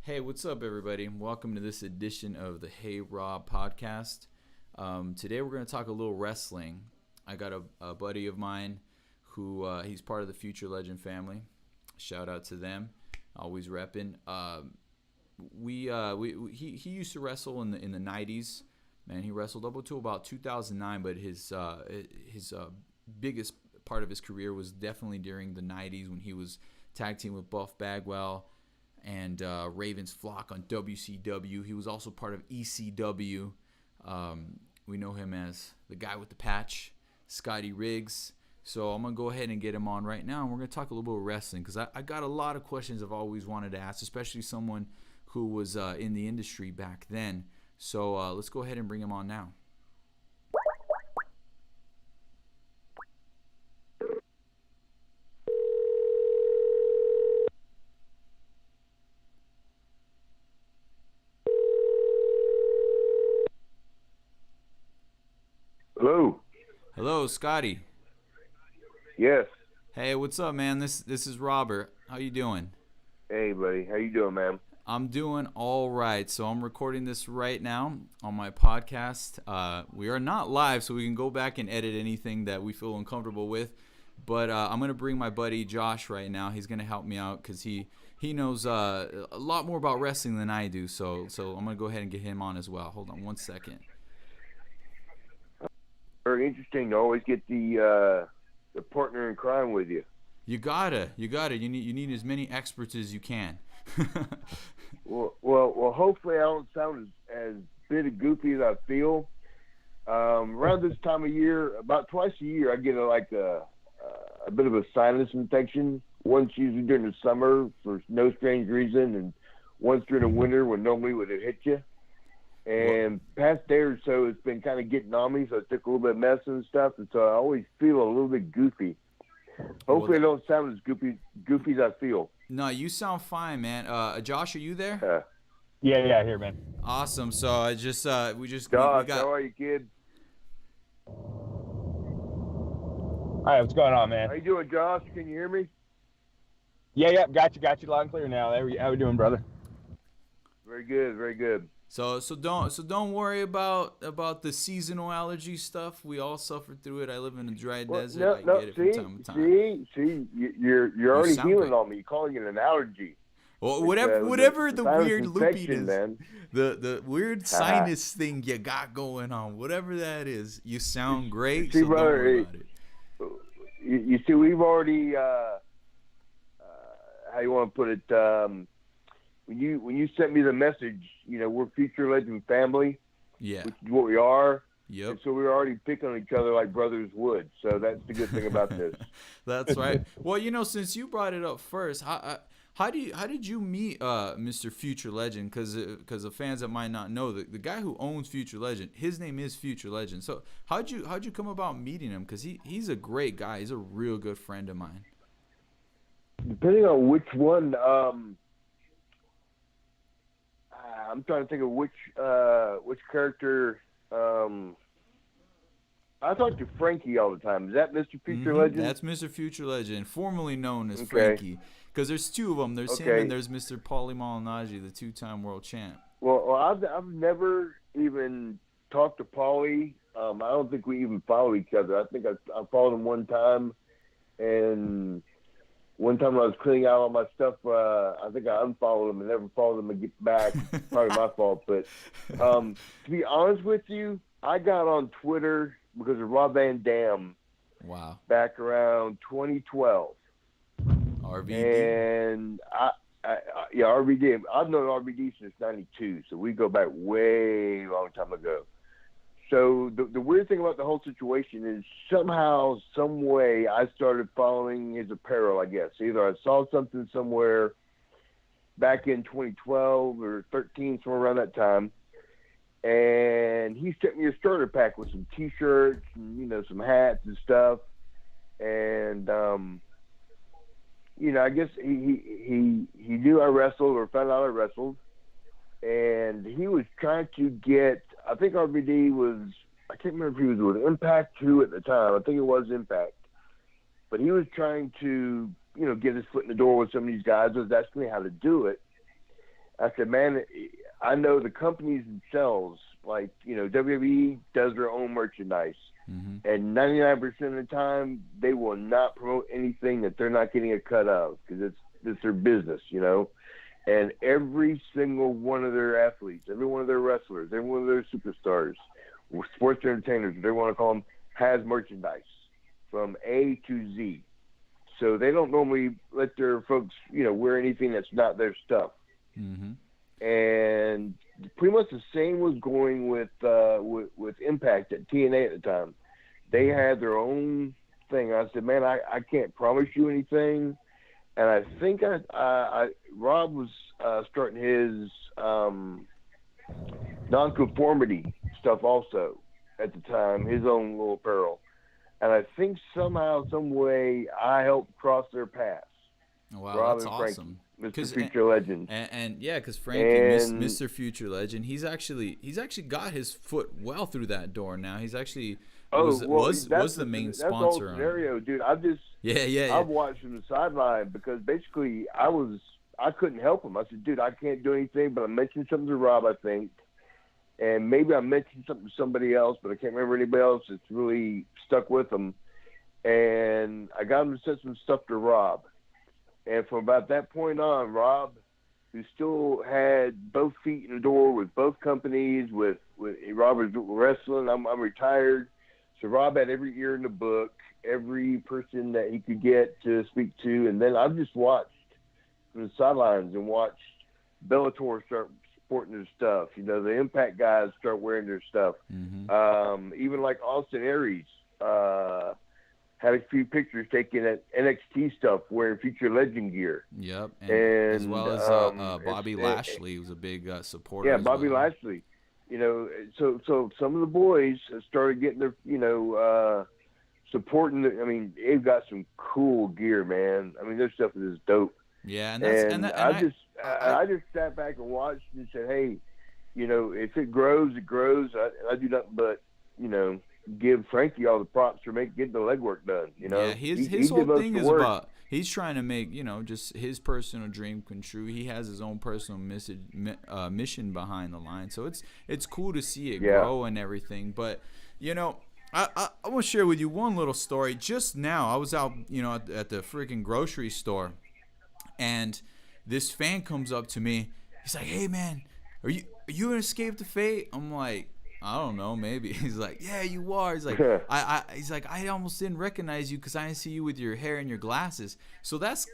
Hey, what's up, everybody? Welcome to this edition of the Hey Rob podcast. Today we're going to talk a little wrestling. I got a buddy of mine who he's part of the Future Legend family. Shout out to them, always repping. He used to wrestle in the 90s. Man, he wrestled up until about 2009, but his biggest part of his career was definitely during the 90s when he was tag team with Buff Bagwell and Raven's Flock on WCW. He was also part of ECW. We know him as the guy with the patch, Scotty Riggs. So I'm going to go ahead and get him on right now, and we're going to talk a little bit of wrestling because I got a lot of questions I've always wanted to ask, especially someone who was in the industry back then. So let's go ahead and bring him on now. Hello. Hello, Scotty. Yes. Hey, what's up, man? This is Robert. How you doing? Hey, buddy. How you doing, man? I'm doing all right. So I'm recording this right now on my podcast. We are not live, so we can go back and edit anything that we feel uncomfortable with. But I'm going to bring my buddy Josh right now. He's going to help me out because he knows a lot more about wrestling than I do. So I'm going to go ahead and get him on as well. Hold on one second. Very interesting to always get the partner in crime with you. You gotta. You need as many experts as you can. well, hopefully I don't sound as bit of goofy as I feel. Around this time of year, about twice a year, I get a bit of a sinus infection. Once usually during the summer for no strange reason, and once during the winter when normally would have hit you. And past day or so, it's been kind of getting on me, so I took a little bit of medicine and stuff, and so I always feel a little bit goofy. Hopefully I don't sound as goofy as I feel. No, you sound fine, man. Josh, are you there? Yeah, here, man. Awesome. So I just Josh, how are you, kid? All right, what's going on, man? How you doing, Josh? Can you hear me? Yeah, got you loud and clear now. How we doing, brother? Very good, very good. So don't worry about the seasonal allergy stuff. We all suffer through it. I live in a dry desert. I get it from time to time. See, you're already healing on me. You're calling it an allergy. Well, whatever the weird loopy is, man. the weird sinus thing you got going on, whatever that is, you sound great. See, so brother, don't worry about it. You see, we've already how you want to put it? When you sent me the message, we're Future Legend family. Yeah. Which is what we are. Yep. And so we're already picking on each other like brothers would. So that's the good thing about this. That's right. Well, since you brought it up first, how did you meet Mr. Future Legend? Because the fans that might not know, the guy who owns Future Legend, his name is Future Legend. So how'd you come about meeting him? Because he's a great guy. He's a real good friend of mine. Depending on which one. I'm trying to think of which character. I talk to Frankie all the time. Is that Mr. Future Legend? That's Mr. Future Legend, formerly known as Frankie. Because there's two of them. There's him and there's Mr. Paulie Malignaggi, the two-time world champ. Well, I've never even talked to Paulie. I don't think we even follow each other. I think I followed him one time, and one time when I was cleaning out all my stuff, I think I unfollowed him and never followed him and get back. Probably my fault. But to be honest with you, I got on Twitter because of Rob Van Dam. Wow. Back around 2012. RVD. And RVD. I've known RVD since '92, so we go back way long time ago. So the weird thing about the whole situation is somehow, some way, I started following his apparel, I guess. Either I saw something somewhere back in 2012 or 13, somewhere around that time, and he sent me a starter pack with some T-shirts and, some hats and stuff. And, I guess he knew I wrestled or found out I wrestled. And he was trying to get, I think RVD was, I can't remember if he was with Impact 2 at the time. I think it was Impact. But he was trying to, get his foot in the door with some of these guys. Was asking me how to do it. I said, man, I know the companies themselves, like, WWE does their own merchandise. Mm-hmm. And 99% of the time, they will not promote anything that they're not getting a cut of because it's their business, And every single one of their athletes, every one of their wrestlers, every one of their superstars, or sports entertainers, they want to call them, has merchandise from A to Z. So they don't normally let their folks, wear anything that's not their stuff. Mm-hmm. And pretty much the same was going with Impact at TNA at the time. They had their own thing. I said, man, I can't promise you anything. And I think Rob was starting his nonconformity stuff also at the time, his own little apparel. And I think somehow, some way, I helped cross their paths. Wow, Rob that's and Frankie, awesome. Mr. Future Legend. And yeah, because Frankie, Mr. Future Legend, he's actually got his foot well through that door now. He's actually was the main sponsor. That's the whole scenario, dude. I've watched from the sideline because basically I couldn't help him. I said, dude, I can't do anything, but I mentioned something to Rob, I think. And maybe I mentioned something to somebody else, but I can't remember anybody else that's really stuck with them. And I got him to send some stuff to Rob. And from about that point on, Rob, who still had both feet in the door with both companies, with Rob was wrestling, I'm retired. So Rob had every ear in the book, every person that he could get to speak to. And then I've just watched from the sidelines and watched Bellator start supporting their stuff. The Impact guys start wearing their stuff. Mm-hmm. Even like Austin Aries had a few pictures taken at NXT stuff wearing Future Legend gear. Yep. And as well as Bobby Lashley was a big supporter. Yeah, as Bobby well. Lashley. So some of the boys started getting their, supporting. They've got some cool gear, man. Their stuff is dope. Yeah, I just sat back and watched and said, hey, if it grows, it grows. I do nothing but, give Frankie all the props for getting the legwork done. Yeah, his whole thing is about he's trying to make just his personal dream come true. He has his own personal mission behind the line, so it's cool to see it grow and everything. But I want to share with you one little story. Just now, I was out at the freaking grocery store, and this fan comes up to me. He's like, "Hey man, are you gonna escape the fate?" I'm like, I don't know, maybe. He's like, yeah, you are. He's like, I almost didn't recognize you because I didn't see you with your hair and your glasses. So that's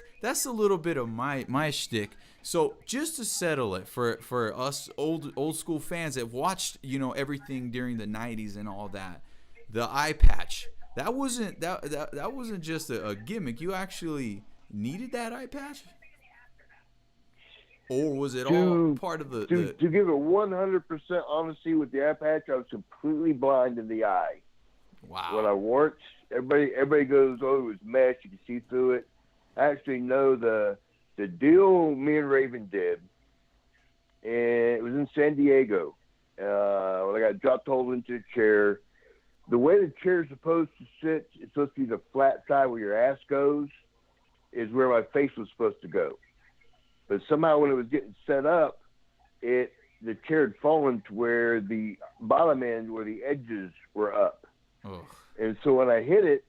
a little bit of my shtick. So just to settle it for us old school fans that have watched everything during the 90s and all that, the eye patch that wasn't just a gimmick. You actually needed that eye patch. Or was it all part of the... To give it 100% honesty with the eye patch, I was completely blind in the eye. Wow. When I wore it, everybody goes, oh, it was mesh, you can see through it. I actually know the deal me and Raven did, and it was in San Diego. When I got dropped hold into a chair. The way the chair is supposed to sit, it's supposed to be the flat side where your ass goes, is where my face was supposed to go. But somehow when it was getting set up, the chair had fallen to where the bottom end, where the edges were up. Ugh. And so when I hit it,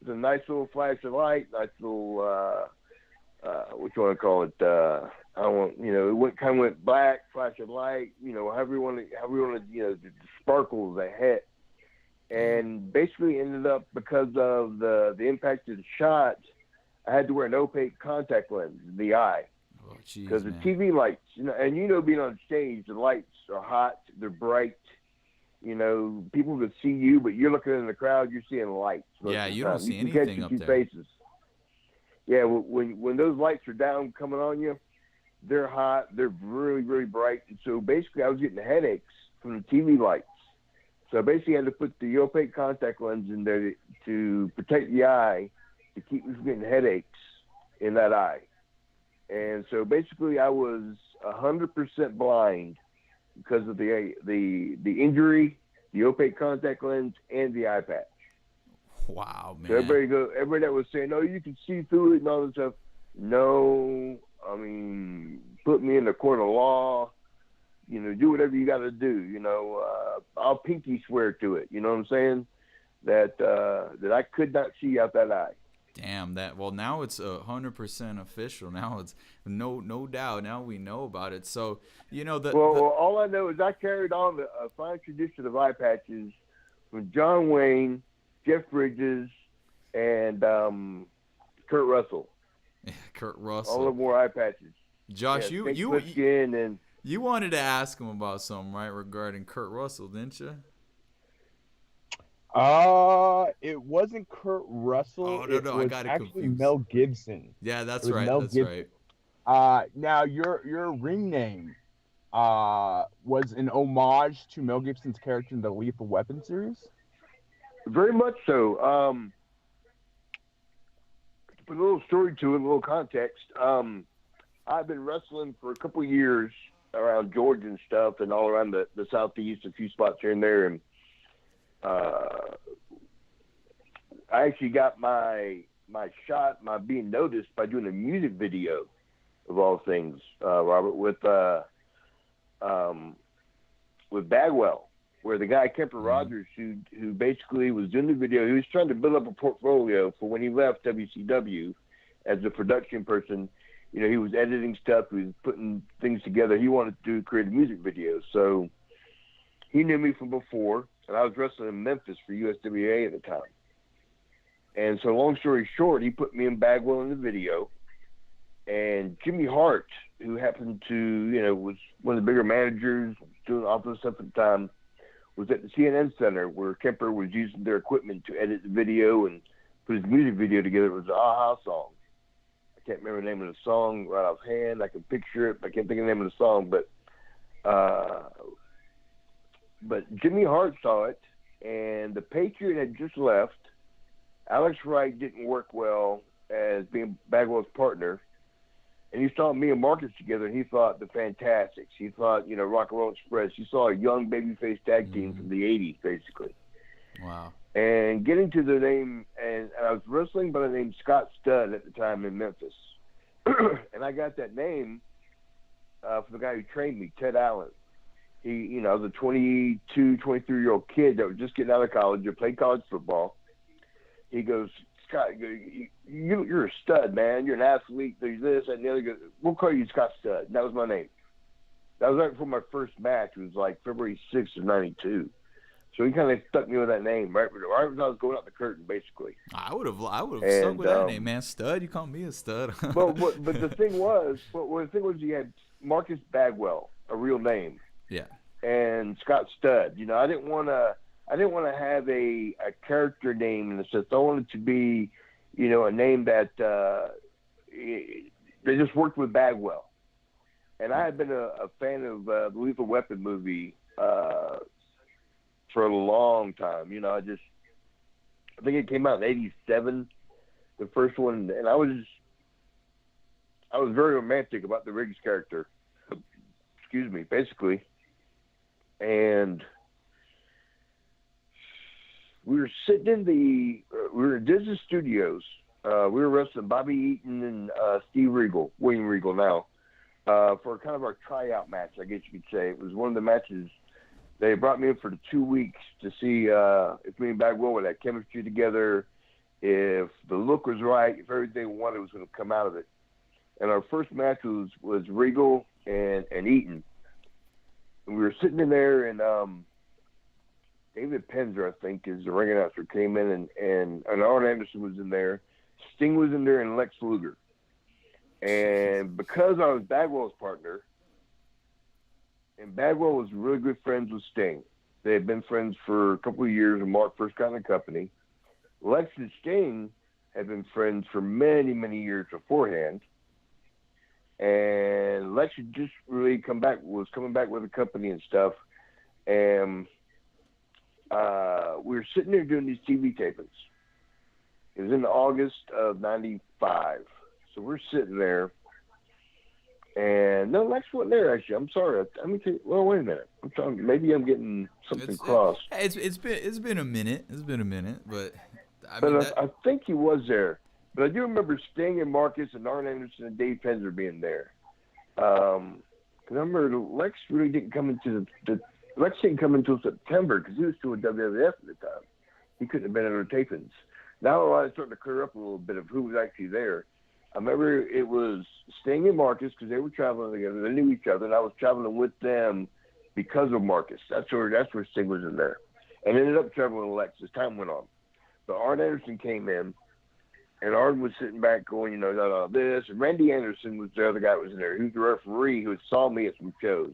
it was a nice little flash of light, nice little, what you want to call it? It kind of went black, flash of light, however you want to, the sparkles that hit. And basically ended up, because of the impact of the shot, I had to wear an opaque contact lens in the eye. Because the TV lights, and being on stage, the lights are hot, they're bright. People can see you, but you're looking in the crowd, you're seeing lights. Yeah, you don't see anything up there. Faces. Yeah, when those lights are down coming on you, they're hot, they're really, really bright. And so basically I was getting headaches from the TV lights. So I basically had to put the opaque contact lens in there to protect the eye, to keep me from getting headaches in that eye. And so basically I was 100% blind because of the injury, the opaque contact lens, and the eye patch. Wow, man. So everybody that was saying, "Oh, you can see through it" and all this stuff. No, put me in the court of law. You know, do whatever you got to do. You know, I'll pinky swear to it. You know what I'm saying? That I could not see out that eye. Damn that. Well, now it's 100% official. Now it's no doubt. Now we know about it. So you know Well, all I know is I carried on a fine tradition of eye patches from John Wayne, Jeff Bridges, and Kurt Russell. Yeah, Kurt Russell. All of them wore eye patches. Josh, yeah, you wanted to ask him about something, right, regarding Kurt Russell, didn't you? It wasn't Kurt Russell. Oh, no, I got it actually confused. Mel Gibson. Yeah, that's right. That's right. Now your ring name was an homage to Mel Gibson's character in the Lethal Weapon series? Very much so. To put a little story to it, a little context, I've been wrestling for a couple of years around Georgia and stuff, and all around the Southeast, a few spots here and there. And I actually got my shot, my being noticed by doing a music video, of all things, Robert, with Bagwell, where the guy Kemper Rogers, who basically was doing the video, he was trying to build up a portfolio for when he left WCW as a production person. You know, he was editing stuff, he was putting things together. He wanted to create a music video. So he knew me from before, and I was wrestling in Memphis for USWA at the time. And so long story short, he put me and Bagwell in the video. And Jimmy Hart, who happened to, you know, was one of the bigger managers, doing all this stuff at the time, was at the CNN Center where Kemper was using their equipment to edit the video and put his music video together. It was an Aha song. I can't remember the name of the song right offhand. I can picture it, but I can't think of the name of the song. But Jimmy Hart saw it, and the Patriot had just left. Alex Wright didn't work well as being Bagwell's partner. And he saw me and Marcus together, and he thought the Fantastics. He thought, you know, Rock and Roll Express. He saw a young babyface tag team from the 80s, basically. Wow. And getting to the name, and I was wrestling by the name Scott Studd at the time in Memphis. And I got that name from the guy who trained me, Ted Allen. He, you know, I was a 22, 23-year-old kid that was just getting out of college and played college football. He goes, Scott, you're a stud, man. You're an athlete. There's this and the other. We'll call you Scott Studd. And that was my name. That was right before my first match. It was like February 6th of '92. So he kind of stuck me with that name right as I was going out the curtain, basically. I would have stuck with that name, man. Stud. You call me a stud. but the thing was, he had Marcus Bagwell, a real name. Yeah. And Scott Studd. You know, I didn't want to have a character name in the sense. I wanted it to be, you know, a name that they just worked with Bagwell. And I had been a fan of the Lethal Weapon movie for a long time. You know, I think it came out in '87, the first one, and I was very romantic about the Riggs character. Excuse me, basically. And we were sitting in we were in Disney Studios. We were wrestling Bobby Eaton and William Regal now, for kind of our tryout match, I guess you could say. It was one of the matches. They brought me in for the 2 weeks to see if me and Bagwell would have chemistry together, if the look was right, if everything we wanted was going to come out of it. And our first match was Regal and Eaton. And we were sitting in there, and David Penzer, I think, is the ring announcer, came in, and Arn Anderson was in there. Sting was in there, and Lex Luger. And because I was Bagwell's partner, and Bagwell was really good friends with Sting. They had been friends for a couple of years when Mark first got in the company. Lex and Sting had been friends for many, many years beforehand. And Lex had just really was coming back with the company and stuff. And we were sitting there doing these TV tapings. It was in August of '95. So we're sitting there. And no, Lex wasn't there, actually. I'm sorry. Well, wait a minute. Maybe I'm getting something crossed. It's been a minute. It's been a minute, but I think he was there. But I do remember Sting and Marcus and Arn Anderson and Dave Penzer being there. Because I remember Lex really didn't come into the Lex didn't come until September because he was still with WWF at the time. He couldn't have been at our tapings. Now I was starting to clear up a little bit of who was actually there. I remember it was Sting and Marcus because they were traveling together. They knew each other, and I was traveling with them because of Marcus. That's where Sting was in there, and ended up traveling with Lex as time went on. But Arn Anderson came in, and Arn was sitting back going, this. And Randy Anderson was the other guy that was in there. He was the referee who saw me at some shows.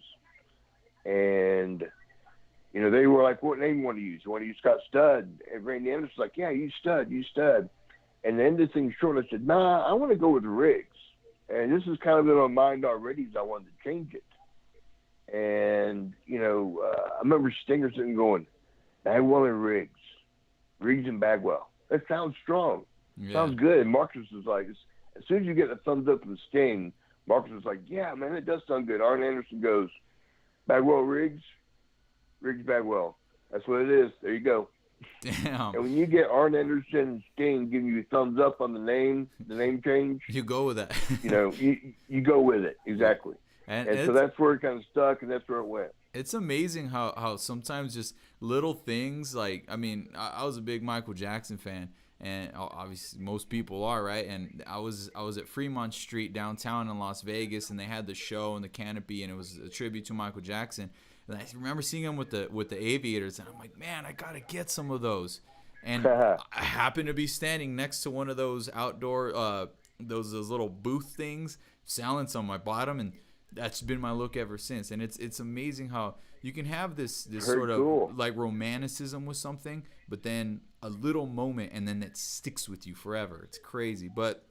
And, they were like, what name you want to use? You want to use Scott Studd? And Randy Anderson was like, yeah, use Studd. And the end of the thing short, I said, nah, I want to go with Riggs. And this is kind of in my mind already because I wanted to change it. And, I remember Stinger sitting going, Bagwell and Riggs and Bagwell. That sounds strong. Yeah. Sounds good. And Marcus was like, as soon as you get a thumbs up from Sting, Marcus was like, yeah, man, it does sound good. Arn Anderson goes, Bagwell, Riggs, Bagwell. That's what it is. There you go. Damn. And when you get Arn Anderson and Sting giving you a thumbs up on the name change, you go with that. You go with it. Exactly. And so that's where it kind of stuck, and that's where it went. It's amazing how sometimes just little things like, I was a big Michael Jackson fan, and obviously most people are, right? And I was at Fremont Street downtown in Las Vegas, and they had the show and the canopy, and it was a tribute to Michael Jackson. And I remember seeing him with the aviators, and I'm like, man, I gotta get some of those. And I happened to be standing next to one of those outdoor those little booth things, selling some. I bought them, and that's been my look ever since. And it's amazing how you can have this sort of like romanticism with something, but then a little moment, and then it sticks with you forever. It's crazy. But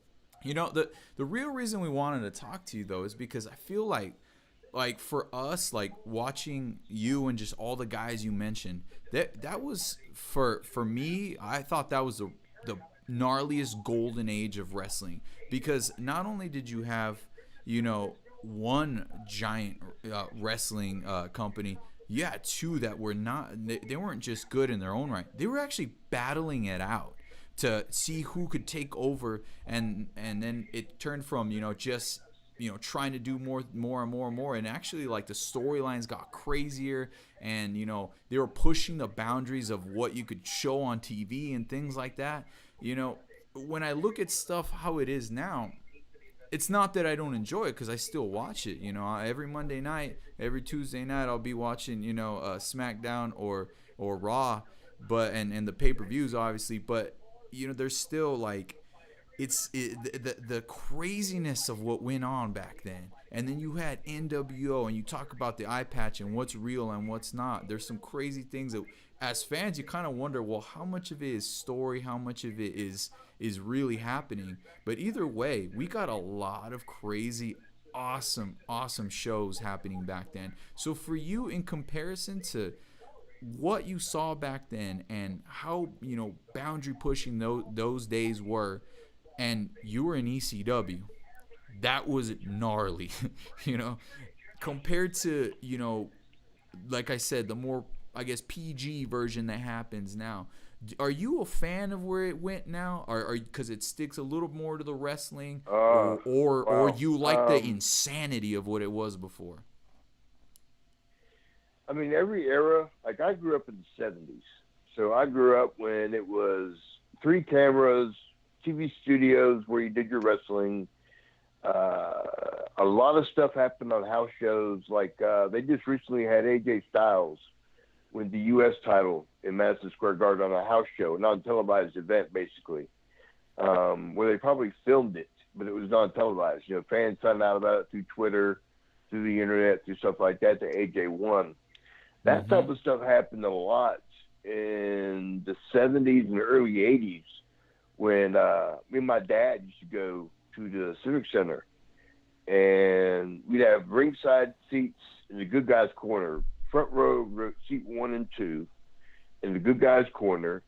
the real reason we wanted to talk to you though is because I feel like for us, like watching you and just all the guys you mentioned, that was for me, I thought that was the gnarliest golden age of wrestling, because not only did you have one giant wrestling company, you had two that were not, they weren't just good in their own right, they were actually battling it out to see who could take over, and then it turned from just trying to do more, and actually like the storylines got crazier, and they were pushing the boundaries of what you could show on TV and things like that. When I look at stuff how it is now, it's not that I don't enjoy it, because I still watch it. Every Monday night, every Tuesday night, I'll be watching SmackDown or Raw, but and the pay-per-views obviously, but there's still like the craziness of what went on back then. And then you had NWO, and you talk about the eye patch and what's real and what's not. There's some crazy things that as fans you kind of wonder, well, how much of it is story, how much of it is really happening. But either way, we got a lot of crazy awesome shows happening back then. So for you, in comparison to what you saw back then and how boundary pushing those days were, and you were in ECW, that was gnarly, compared to, like I said, the more, I guess, PG version that happens now. Are you a fan of where it went now, or because it sticks a little more to the wrestling, or you like the insanity of what it was before? Every era, like I grew up in the 70s, so I grew up when it was 3 cameras, TV studios where you did your wrestling. A lot of stuff happened on house shows. Like they just recently had AJ Styles win the U.S. title in Madison Square Garden on a house show, a non-televised event, basically, where they probably filmed it, but it was non-televised. Fans found out about it through Twitter, through the internet, through stuff like that. That AJ won. That type of stuff happened a lot in the 70s and the early 80s. When me and my dad used to go to the Civic Center, and we'd have ringside seats in the good guys corner, front row, seat 1 and 2, in the good guys corner.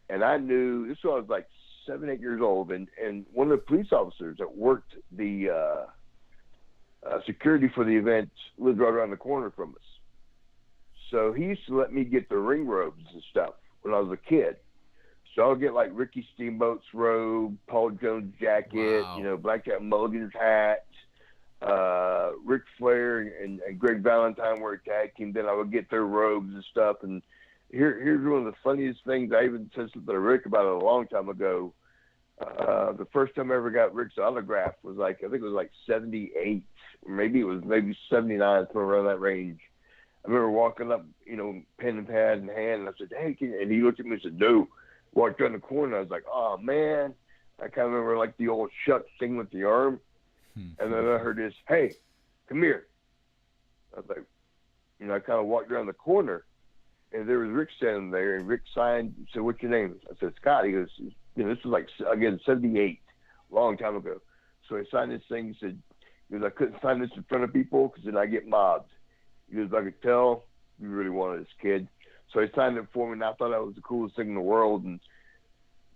And I knew, this was like 7, 8 years old, and one of the police officers that worked the security for the event lived right around the corner from us. So he used to let me get the ring robes and stuff when I was a kid. So I'll get like Ricky Steamboat's robe, Paul Jones jacket, Wow. Blackjack Mulligan's hat, Ric Flair and Greg Valentine were a tag team. Then I would get their robes and stuff. And here's one of the funniest things. I even said something to Rick about it a long time ago. The first time I ever got Rick's autograph was I think it was 78, or maybe it was 79, somewhere around that range. I remember walking up, pen and pad in hand, and I said, "Hey," and he looked at me and said, "No." Walked around the corner, I was like, "Oh man." I kind of remember the old shuck thing with the arm. And then I heard this, "Hey, come here." I was like, I kind of walked around the corner, and there was Rick standing there, and Rick signed, said, "What's your name?" I said, "Scott." He goes, this was again, 78, long time ago. So he signed this thing, he said, "I couldn't sign this in front of people because then I get mobbed." He goes, "I could tell you really wanted this kid." So he signed it for me, and I thought that was the coolest thing in the world. And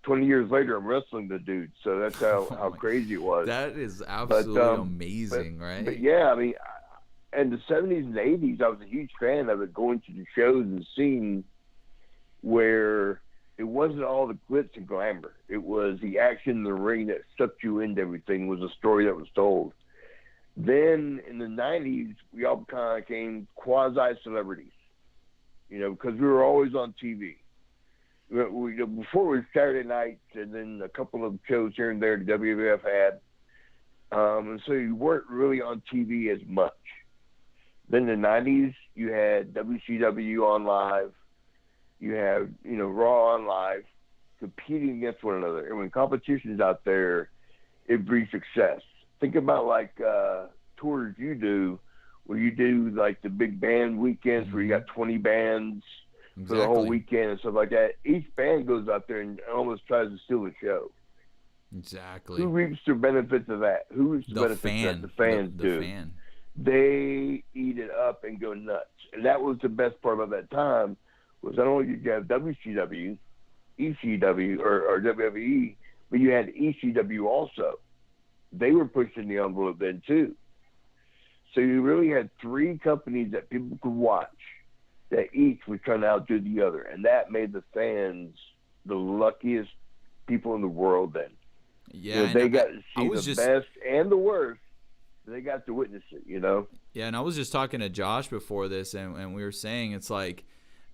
20 years later, I'm wrestling the dude. So that's how crazy it was. That is absolutely amazing, right? But yeah, in the 70s and 80s, I was a huge fan of it, going to the shows and seeing where it wasn't all the glitz and glamour. It was the action in the ring that sucked you into everything, was a story that was told. Then in the 90s, we all kind of became quasi-celebrities, because we were always on TV. Before it was Saturday nights and then a couple of shows here and there the WWF had. And so you weren't really on TV as much. Then in the 90s, you had WCW on live. You have, Raw on live, competing against one another. And when competition's out there, it breeds success. Think about tours you do, where you do the big band weekends where you got 20 bands for the whole weekend and stuff like that. Each band goes out there and almost tries to steal the show. Exactly. Who reaps the benefits of that? Who reaps the benefits of that? The fans do. Fan. They eat it up and go nuts. And that was the best part about that time, was not only did you have WCW, ECW, or WWE, but you had ECW also. They were pushing the envelope then too. So you really had three companies that people could watch that each was trying to outdo the other. And that made the fans the luckiest people in the world then. Yeah. They got to see the best and the worst. They got to witness it, Yeah, and I was just talking to Josh before this, and we were saying it's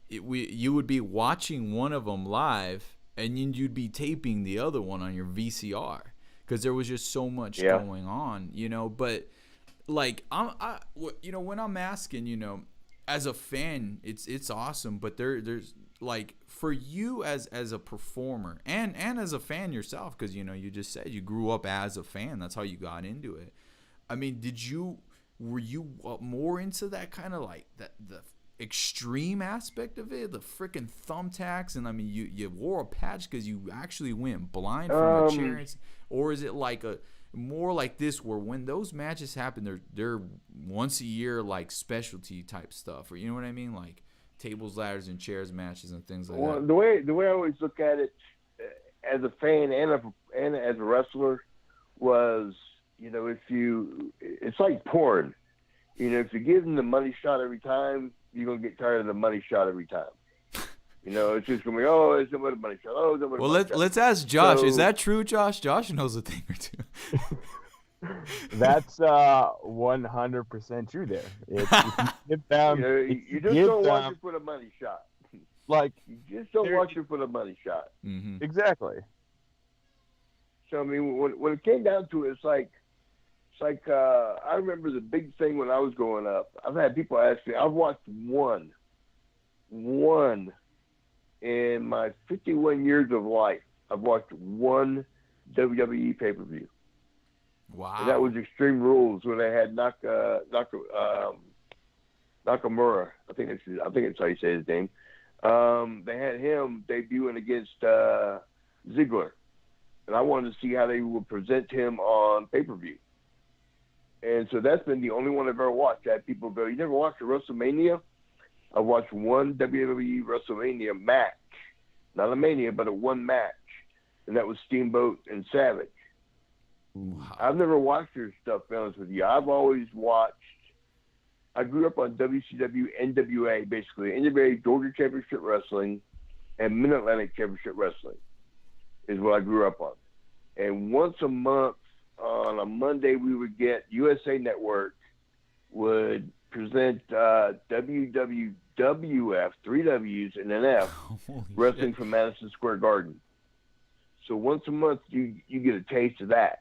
you would be watching one of them live, and you'd be taping the other one on your VCR because there was just so much going on, But when I'm asking, as a fan, it's awesome, but there's for you as a performer and as a fan yourself, because you just said you grew up as a fan. That's how you got into it. I mean, were you more into that kind of the extreme aspect of it, the freaking thumbtacks, and I mean, you wore a patch because you actually went blind from a chair, or is it more like this, where when those matches happen, they're once a year specialty type stuff, or you know what I mean, tables, ladders, and chairs matches and things like that? The way I always look at it, as a fan and as a wrestler, was it's like porn. If you give them the money shot every time, you're gonna get tired of the money shot every time. It's just gonna be, it's a money shot. Oh, it's a money shot. Well, let's ask Josh. Is that true, Josh? Josh knows a thing or two. That's 100% true there. If you give them, you just don't watch it for the money shot. You just don't watch it for the money shot. Mm-hmm. Exactly. So I mean, when it came down to it, it's like I remember the big thing when I was growing up. I've had people ask me. I've watched one in my 51 years of life. I've watched one WWE pay-per-view. Wow. And that was Extreme Rules, when they had Nakamura. I think it's how you say his name. They had him debuting against Ziggler, and I wanted to see how they would present him on pay-per-view. And so that's been the only one I've ever watched. I had people go, "You never watched a WrestleMania?" I watched one WWE WrestleMania match, not a Mania, but a one match, and that was Steamboat and Savage. Wow. I've never watched their stuff, to be honest with you. I've always watched. I grew up on WCW, NWA, basically NWA Georgia Championship Wrestling, and Mid-Atlantic Championship Wrestling is what I grew up on. And once a month, on a Monday we would get USA Network would present WWWF, 3 W's and an F, wrestling from Madison Square Garden. So once a month you get a taste of that.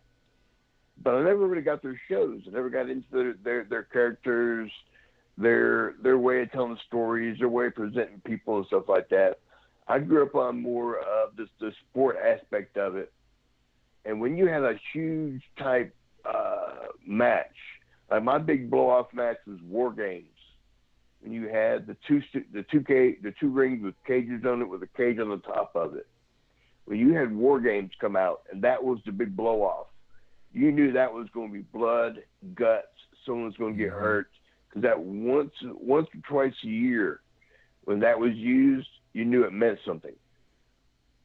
But I never really got their shows. I never got into their characters, their way of telling stories, their way of presenting people and stuff like that. I grew up on more of the sport aspect of it. And when you had a huge type match, like my big blow-off match was War Games. When you had the two rings with cages on it with a cage on the top of it. When you had War Games come out, and that was the big blow-off, you knew that was going to be blood, guts, someone's going to get hurt. Because that once or twice a year, when that was used, you knew it meant something.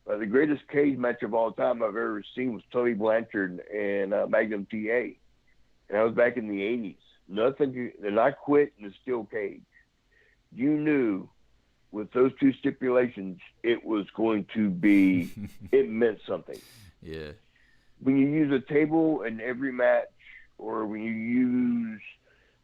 The greatest cage match of all time I've ever seen was Tully Blanchard and Magnum TA. And that was back in the 80s. And I quit in the steel cage. You knew with those two stipulations, it was going to be, it meant something. Yeah. When you use a table in every match, or when you use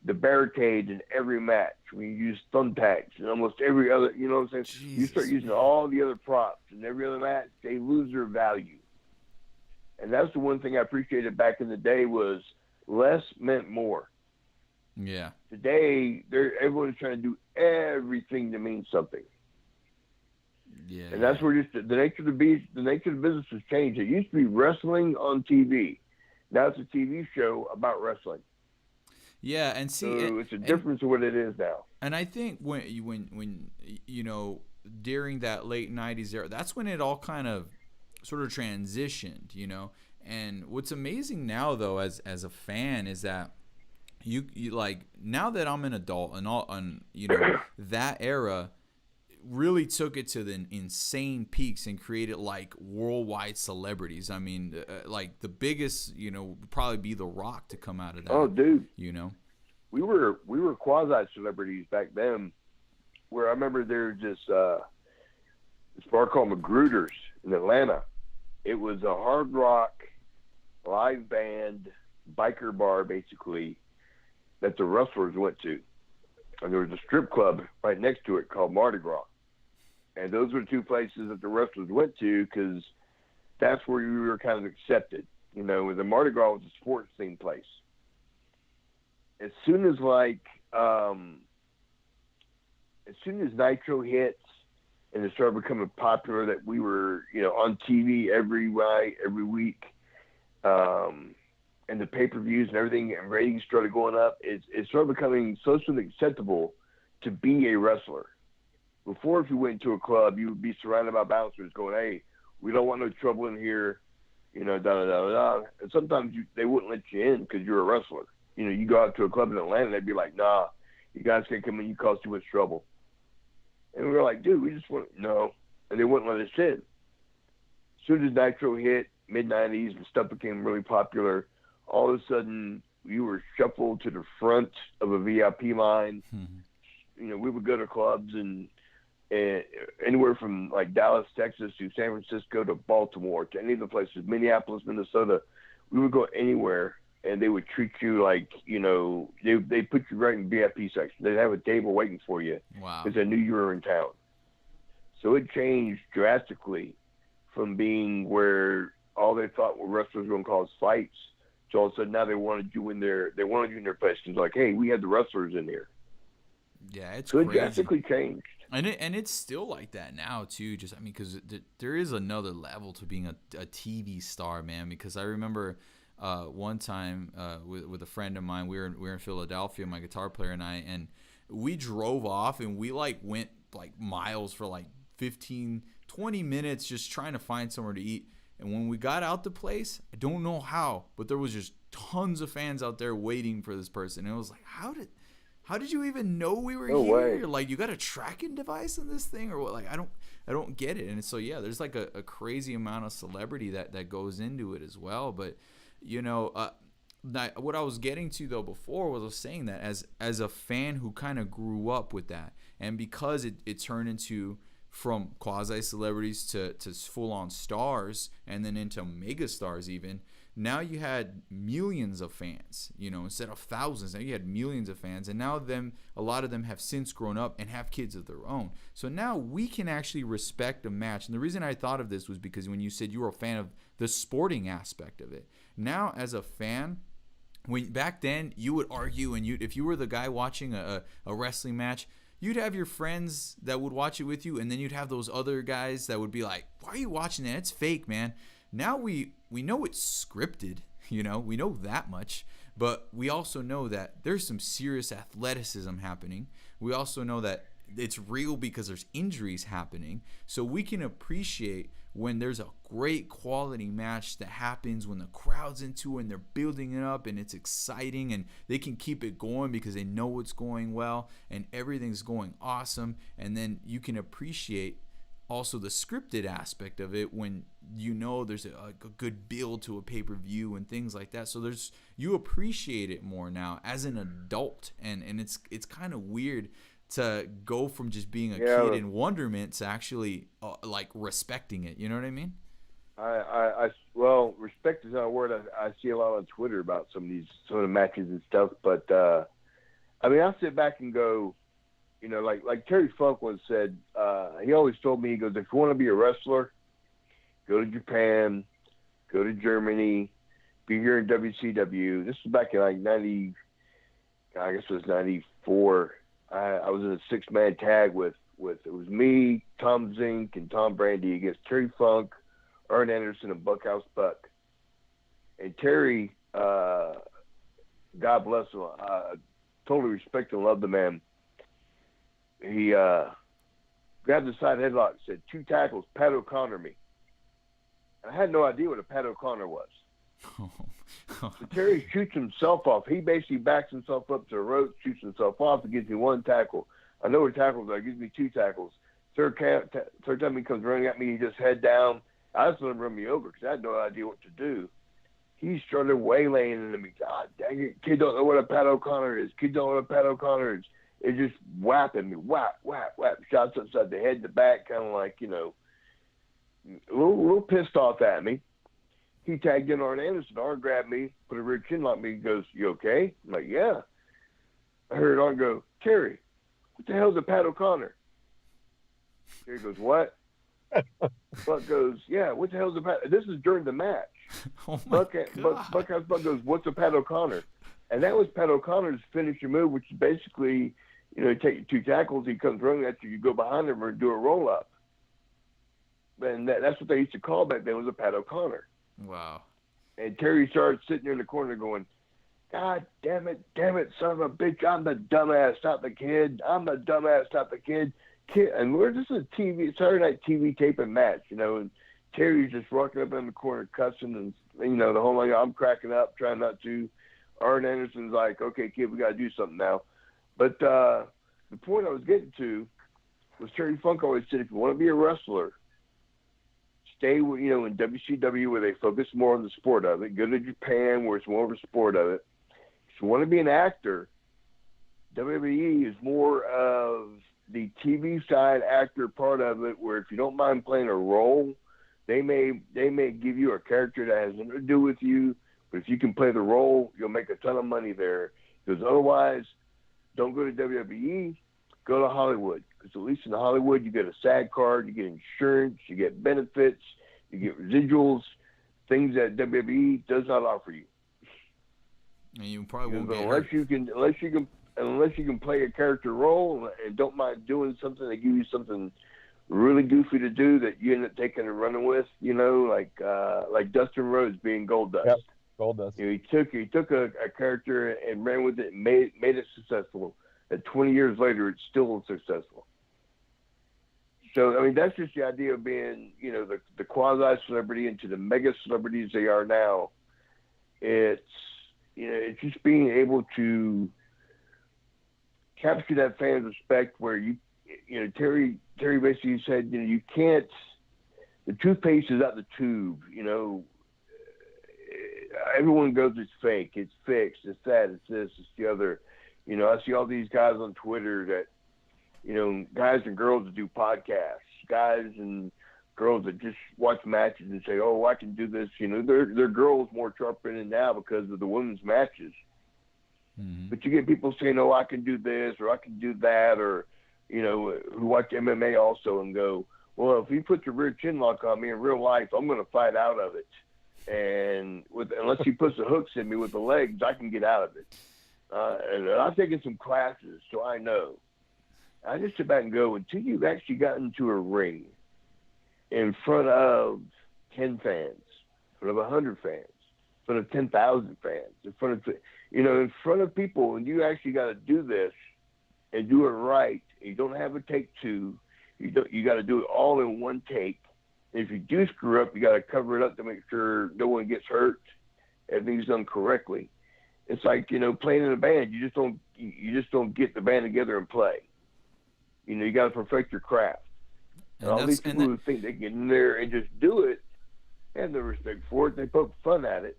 the barricade in every match, when you use thumbtacks and almost every other, you know what I'm saying? Jesus, you start using all the other props in every other match, they lose their value. And that's the one thing I appreciated back in the day was less meant more. Yeah. Today, everyone's trying to do everything to mean something. Yeah. And that's where just the nature of the beast, the nature of the business has changed. It used to be wrestling on TV. Now it's a TV show about wrestling. Yeah, and see, so it's a difference of what it is now. And I think when you know, during that late '90s era, that's when it all kind of sort of transitioned, you know. And what's amazing now, though, as a fan, is that you like, now that I'm an adult and all, you know, that era really took it to the insane peaks and created like worldwide celebrities. I mean, like the biggest, you know, would probably be The Rock to come out of that. Oh, dude, you know, we were quasi celebrities back then. Where I remember there's this bar called Magruder's in Atlanta. It was a hard rock live band biker bar, basically, that the wrestlers went to. And there was a strip club right next to it called Mardi Gras. And those were the two places that the wrestlers went to because that's where you were kind of accepted. You know, the Mardi Gras was a sports themed place. As soon as Nitro hits and it started becoming popular that we were, you know, on TV every week, and the pay-per-views and everything and ratings started going up, it started becoming socially acceptable to be a wrestler. Before, if you went into a club, you would be surrounded by bouncers going, hey, we don't want no trouble in here, you know, da-da-da-da-da. And sometimes they wouldn't let you in because you're a wrestler. You know, you go out to a club in Atlanta, they'd be like, nah, you guys can't come in, you cause too much trouble. And we were like, dude, we just want – no. And they wouldn't let us in. As soon as Nitro hit, mid-'90s, and stuff became really popular, all of a sudden you were shuffled to the front of a VIP line. Mm-hmm. You know, we would go to clubs and anywhere from like Dallas, Texas to San Francisco to Baltimore to any of the places, Minneapolis, Minnesota. We would go anywhere and they would treat you like, you know, they put you right in VIP section. They'd have a table waiting for you because they knew you were in town. So it changed drastically from being where all they thought were wrestlers were going to cause fights to all of a sudden now they wanted you in their place. It's like, hey, we had the wrestlers in here. Yeah, it's so crazy. It drastically changed. And it's still like that now too. Just, I mean, because there is another level to being a TV star, man. Because I remember one time with a friend of mine, we were in Philadelphia, my guitar player and I, and we drove off and we like went like miles for like 15, 20 minutes just trying to find somewhere to eat. And when we got out the place, I don't know how, but there was just tons of fans out there waiting for this person. And it was like, how did you even know we were here? Way. Like, you got a tracking device in this thing or what? Like, I don't get it. And so, yeah, there's like a crazy amount of celebrity that goes into it as well. But, you know, what I was getting to, though, before was I was saying that as a fan who kind of grew up with that, and because it turned into from quasi-celebrities to full-on stars and then into mega stars even, now you had millions of fans, instead of thousands. Now you had millions of fans, and now a lot of them have since grown up and have kids of their own. So now we can actually respect a match. And the reason I thought of this was because when you said you were a fan of the sporting aspect of it, now as a fan, back then you would argue, and if you were the guy watching a wrestling match, you'd have your friends that would watch it with you, and then you'd have those other guys that would be like, why are you watching that? It's fake, man. Now we know it's scripted, we know that much, but we also know that there's some serious athleticism happening. We also know that it's real because there's injuries happening. So we can appreciate when there's a great quality match that happens, when the crowd's into it and they're building it up and it's exciting and they can keep it going because they know it's going well and everything's going awesome. And then you can appreciate also the scripted aspect of it when there's a good build to a pay-per-view and things like that. So you appreciate it more now as an adult, and it's kind of weird to go from just being a kid in wonderment to actually like respecting it. You know what I mean? Well, respect is not a word I see a lot on Twitter about some of the matches and stuff. But I sit back and go, like Terry Funk once said, he always told me, he goes, if you want to be a wrestler, go to Japan, go to Germany, be here in WCW. This was back in like 90, I guess it was 94. I was in a 6-man tag with it was me, Tom Zink, and Tom Brandy against Terry Funk, Arn Anderson, and Buckhouse Buck. And Terry, God bless him, I totally respect and love the man. He grabbed the side headlock and said, 2 tackles, Pat O'Connor me. And I had no idea what a Pat O'Connor was. So Terry shoots himself off. He basically backs himself up to the rope, shoots himself off, and gives me 1 tackle. I know what tackles are. He gives me 2 tackles. Third time he comes running at me, he just head down. I just let him run me over because I had no idea what to do. He started waylaying into me. God dang it, kid don't know what a Pat O'Connor is. Kid don't know what a Pat O'Connor is. It just whapping me, whap, whap, whap. Shots upside the head, the back, kind of like, a little pissed off at me. He tagged in Arn Anderson. Arn grabbed me, put a rear chin lock me. He goes, "You okay?" I'm like, "Yeah." I heard Arn go, "Terry, what the hell's a Pat O'Connor?" Terry goes, "What?" Buck goes, "Yeah, what the hell's a Pat?" This is during the match. Oh my God. Buck goes, "What's a Pat O'Connor?" And that was Pat O'Connor's finisher move, which is basically, you take 2 tackles, he comes running at you, you go behind him and do a roll-up. And that's what they used to call back then, was a Pat O'Connor. Wow. And Terry started sitting there in the corner going, "God damn it, son of a bitch, I'm the dumbass, not the kid. I'm the dumbass, not the kid." And this is a Saturday night TV taping match, and Terry's just rocking up in the corner cussing, and, the whole thing, I'm cracking up, trying not to. Arn Anderson's like, "Okay, kid, we got to do something now." But the point I was getting to was Terry Funk always said, if you want to be a wrestler, stay, in WCW where they focus more on the sport of it. Go to Japan where it's more of a sport of it. If you want to be an actor, WWE is more of the TV side actor part of it, where if you don't mind playing a role, they may give you a character that has nothing to do with you, but if you can play the role, you'll make a ton of money there. Because otherwise, don't go to WWE, go to Hollywood. Because at least in Hollywood, you get a SAG card, you get insurance, you get benefits, you get residuals, things that WWE does not offer you. And you probably won't get unless you can play a character role and don't mind doing something, they give you something really goofy to do that you end up taking and running with, like Dustin Rhodes being Goldust. Yep, Goldust. He took a character and ran with it and made it successful. And 20 years later, it's still successful. So, that's just the idea of being, the quasi-celebrity into the mega celebrities they are now. It's just being able to capture that fan's respect where Terry basically said, you can't, the toothpaste is out the tube, everyone goes, it's fake, it's fixed, it's that, it's this, it's the other. I see all these guys on Twitter that, guys and girls that do podcasts, guys and girls that just watch matches and say, "Oh, I can do this." You know, they're girls more sharper in now because of the women's matches. Mm-hmm. But you get people saying, "Oh, I can do this," or "I can do that," or you know, who watch MMA also and go, "Well, if you put your rear chin lock on me in real life, I'm going to fight out of it. And unless he puts the hooks in me with the legs, I can get out of it." And I've taken some classes, so I know. I just sit back and go, until you've actually gotten into a ring in front of 10 fans, in front of 100 fans, in front of 10,000 fans, in front of people, and you actually got to do this and do it right. You don't have a take two. You got to do it all in one take. And if you do screw up, you got to cover it up to make sure no one gets hurt. Everything's done correctly. It's like, playing in a band. You just don't get the band together and play. You got to perfect your craft. And all these people who think they get in there and just do it, have no respect for it. They poke fun at it.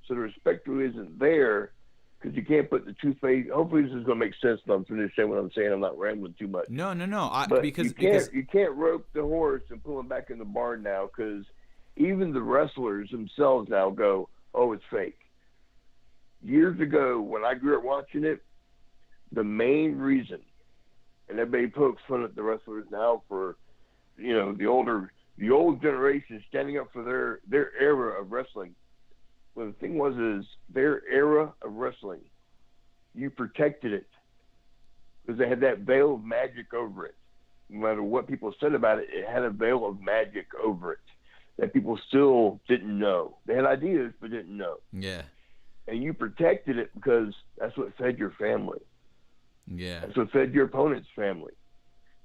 So the respect really isn't there, because you can't put the toothpaste. Hopefully this is going to make sense. I'm finished saying what I'm saying. I'm not rambling too much. No. Because you can't rope the horse and pull him back in the barn now, because even the wrestlers themselves now go, "Oh, it's fake." Years ago, when I grew up watching it, the main reason, and everybody pokes fun at the wrestlers now for, the old generation standing up for their era of wrestling. Well, the thing is their era of wrestling, you protected it because they had that veil of magic over it. No matter what people said about it, it had a veil of magic over it that people still didn't know. They had ideas but didn't know. Yeah. And you protected it because that's what fed your family. Yeah. That's what fed your opponent's family.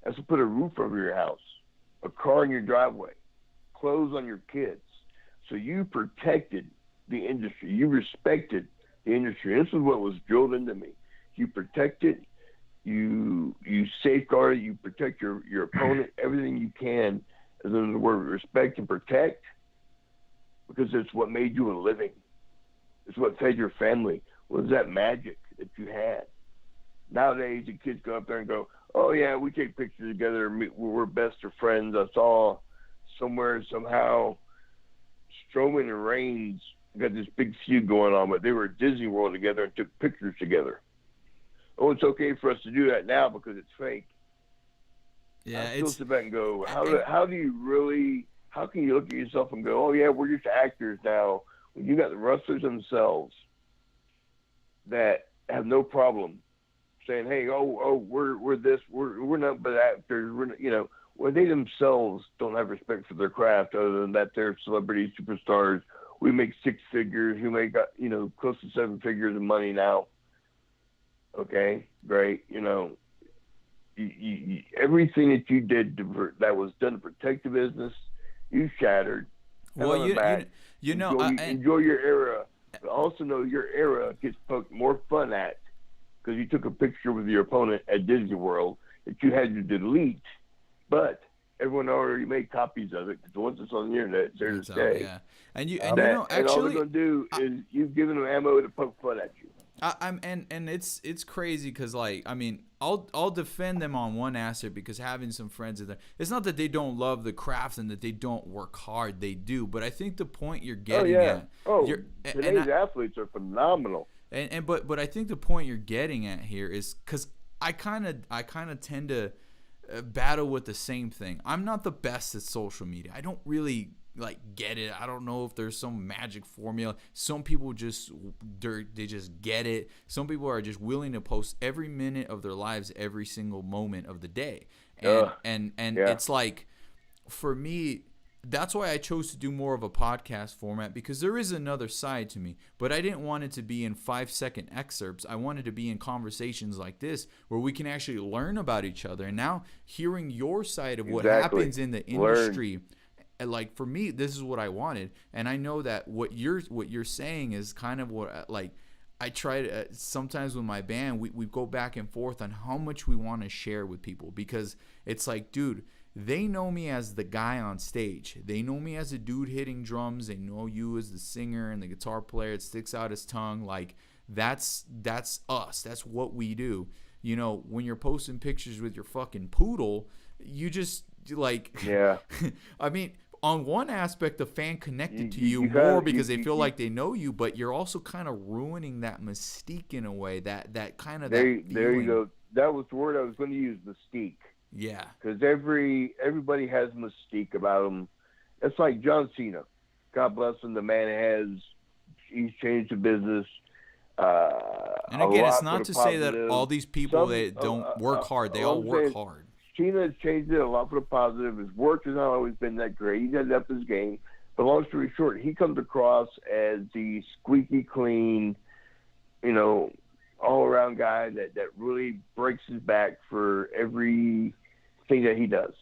That's what put a roof over your house, a car in your driveway, clothes on your kids. So you protected the industry. You respected the industry. And this is what was drilled into me. You protect it. You safeguard it. You protect your opponent. Everything you can is under the word respect and protect, because it's what made you a living. It's what fed your family. Was that magic that you had? Nowadays, the kids go up there and go, "Oh, yeah, we take pictures together. We're best of friends." I saw somewhere, somehow, Strowman and Reigns got this big feud going on, but they were at Disney World together and took pictures together. Oh, it's okay for us to do that now because it's fake. Yeah, I still sit back and go, how can you look at yourself and go, "Oh, yeah, we're just actors now," when you got the wrestlers themselves that have no problem saying, "Hey, we're this, we're not but actors," when they themselves don't have respect for their craft, other than that they're celebrity superstars. We make six figures. We make close to seven figures of money now. Okay, great. Everything that you did that was done to protect the business, you shattered. Well, enjoy your era. But also know your era gets poked more fun at because you took a picture with your opponent at Disney World that you had to delete, but everyone already made copies of it, because once it's on the internet, it's there to stay. Yeah, and all they're actually, gonna do is you've given them ammo to poke fun at you. And it's crazy because I'll defend them on one aspect, because having some friends in there, it's not that they don't love the craft and that they don't work hard, they do, but I think the point you're getting at, today's athletes are phenomenal. But I think the point you're getting at here is, because I kind of tend to battle with the same thing. I'm not the best at social media. I don't really get it. I don't know if there's some magic formula. Some people they just get it. Some people are just willing to post every minute of their lives, every single moment of the day. And it's like, for me, that's why I chose to do more of a podcast format, because there is another side to me, but I didn't want it to be in 5-second excerpts. I wanted to be in conversations like this where we can actually learn about each other. And now hearing your side of what happens in the industry, for me, this is what I wanted. And I know that what you're saying is kind of what, I try to, sometimes with my band, we go back and forth on how much we want to share with people, because it's like, dude, they know me as the guy on stage. They know me as a dude hitting drums. They know you as the singer and the guitar player that sticks out his tongue. That's us. That's what we do. When you're posting pictures with your fucking poodle, you just like, Yeah. I mean, on one aspect, the fan connected to you you more gotta- because they you- feel you- like they know you, but you're also kind of ruining that mystique in a way. That kind of There, that there you feeling. go. That was the word I was going to use, mystique. Yeah. Because everybody has mystique about them. It's like John Cena. God bless him. The man he's changed the business. And again, it's a lot not for to the say that positive. all these people Some- that don't work hard, they all I'm work saying hard. Cena has changed it a lot for the positive. His work has not always been that great. He does up his game. But long story short, he comes across as the squeaky clean, all-around guy that really breaks his back for everything that he does.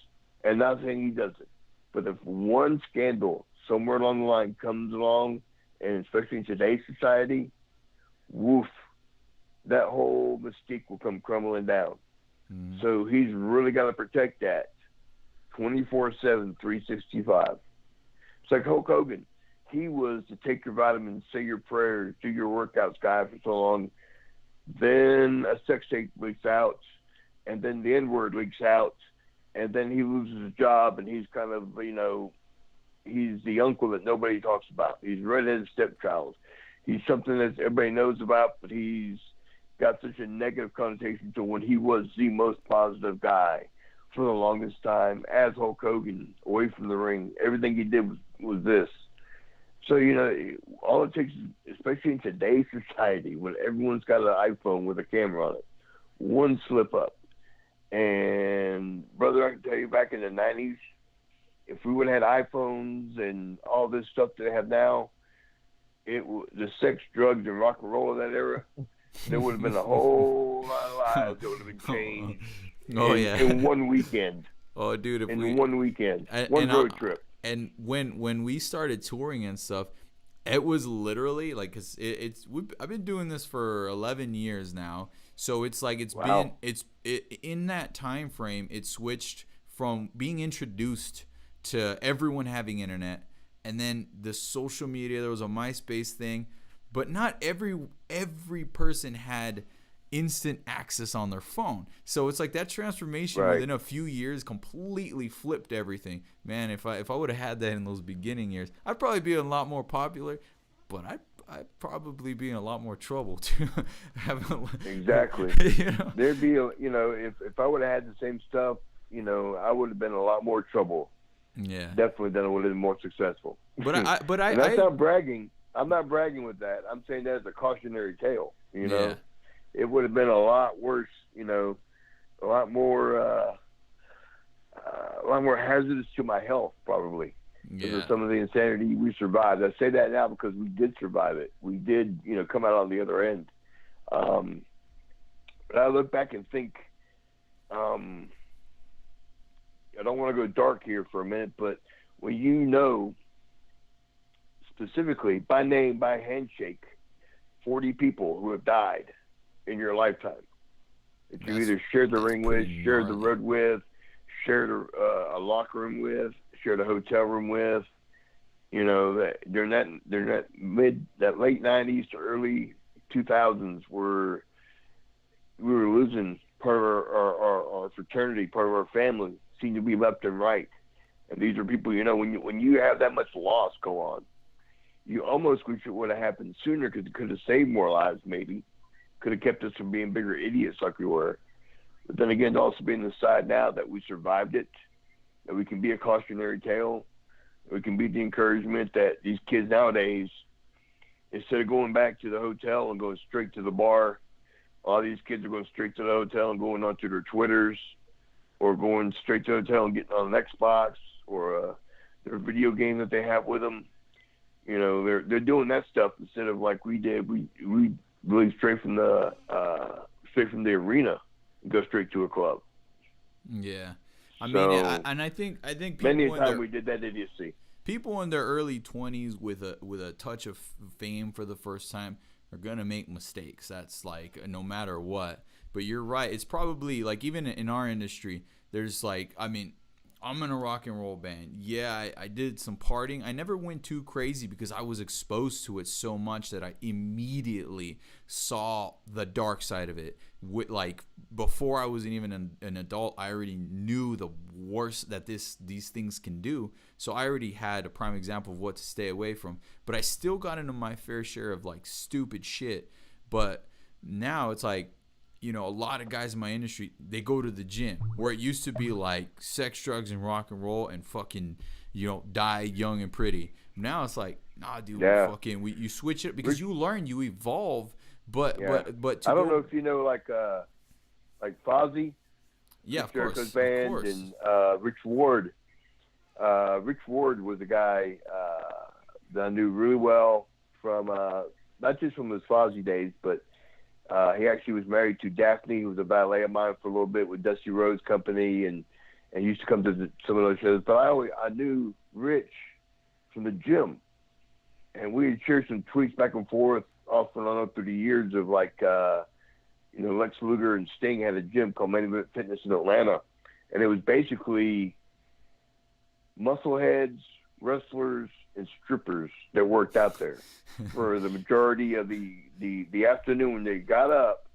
And not saying he doesn't. But if one scandal somewhere along the line comes along, and especially in today's society, woof, that whole mystique will come crumbling down. Mm-hmm. So he's really got to protect that 24/7, 365. It's like Hulk Hogan. He was to take your vitamins, say your prayers, do your workouts guy for so long. Then a sex tape leaks out, and then the N-word leaks out, and then he loses his job, and he's kind of, he's the uncle that nobody talks about. He's redheaded stepchild. He's something that everybody knows about, but he's got such a negative connotation to when he was the most positive guy for the longest time as Hulk Hogan, away from the ring. Everything he did was this. So, all it takes, especially in today's society, when everyone's got an iPhone with a camera on it, one slip up. And, brother, I can tell you, back in the 90s, if we would have had iPhones and all this stuff that they have now, the sex, drugs, and rock and roll of that era, there would have been a whole lot of lives that would have been changed in one weekend. Oh, dude, one weekend. One road trip. And when we started touring and stuff, it was literally like, cause I've been doing this for 11 years now, so it's like in that time frame, it switched from being introduced to everyone having internet, and then the social media. There was a MySpace thing, but not every person had instant access on their phone. So it's like that transformation within a few years completely flipped everything. Man, if I would have had that in those beginning years, I'd probably be a lot more popular, but I'd probably be in a lot more trouble too. Exactly. There'd be if I would have had the same stuff, I would have been in a lot more trouble. Yeah. Definitely than I would have been more successful. But and that's not bragging. I'm not bragging with that. I'm saying that as a cautionary tale. Yeah. It would have been a lot worse, a lot more hazardous to my health, probably, because of some of the insanity we survived. I say that now because we did survive it. We did, come out on the other end. But I look back and think, I don't want to go dark here for a minute, but when specifically by name, by handshake, 40 people who have died in your lifetime that you either shared the ring with, shared the road with, shared a locker room with, shared a hotel room with, that during that late 90s to early 2000s, we were losing part of our fraternity, part of our family, seemed to be left and right. And these are people, when you have that much loss go on, you almost wish it would have happened sooner, because it could have saved more lives, maybe. Could have kept us from being bigger idiots like we were. But then again, also being the side now that we survived it, that we can be a cautionary tale, we can be the encouragement that these kids nowadays, instead of going back to the hotel and going straight to the bar, all these kids are going straight to the hotel and going onto their Twitters, or going straight to the hotel and getting on an Xbox or their video game that they have with them. They're doing that stuff instead of like we did. We really straight from the arena and go straight to a club. Yeah, I think people many a time we did that idiocy. People in their early 20s with a touch of fame for the first time are gonna make mistakes. That's like no matter what. But you're right. It's probably like even in our industry, there's like I'm in a rock and roll band. Yeah, I did some partying. I never went too crazy because I was exposed to it so much that I immediately saw the dark side of it. Like before I was even an adult, I already knew the worst that these things can do. So I already had a prime example of what to stay away from. But I still got into my fair share of like stupid shit. But now it's like, you know, a lot of guys in my industry, they go to the gym where it used to be like sex, drugs, and rock and roll and fucking, you know, die young and pretty. Now it's like, nah, dude, you switch it because you learn, you evolve. But I don't know if you know like Fozzy, yeah, of Jericho's band, and Rich Ward. Rich Ward was a guy that I knew really well from not just from his Fozzy days, but he actually was married to Daphne, who was a valet of mine for a little bit with Dusty Rhodes Company, and used to come to some of those shows. But I knew Rich from the gym, and we had shared some tweets back and forth off and on through the years of like, you know, Lex Luger and Sting had a gym called Main Event Fitness in Atlanta, and it was basically muscleheads, wrestlers, and strippers that worked out there for the majority of the afternoon when they got up,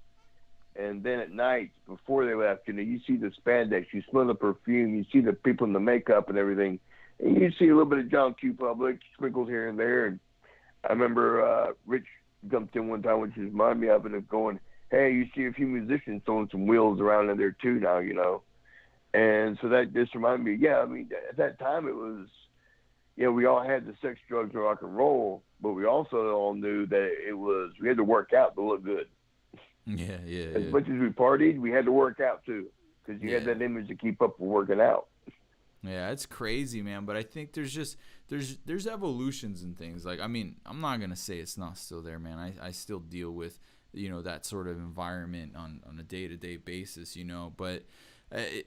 and then at night before they left, you know, you see the spandex, you smell the perfume, you see the people in the makeup and everything, and you see a little bit of John Q. Public sprinkled here and there. And I remember Rich jumped in one time, which reminded me of it, of going, hey, you see a few musicians throwing some wheels around in there too now, you know. And so that just reminded me, yeah, I mean, at that time it was, you know, we all had the sex, drugs, and rock and roll, but we also all knew that we had to work out to look good. Yeah. As much as we partied, we had to work out too, because you had that image to keep up with working out. Yeah, it's crazy, man. But I think there's evolutions and things. Like, I mean, I'm not gonna say it's not still there, man. I still deal with, you know, that sort of environment on a day-to-day basis, you know. But I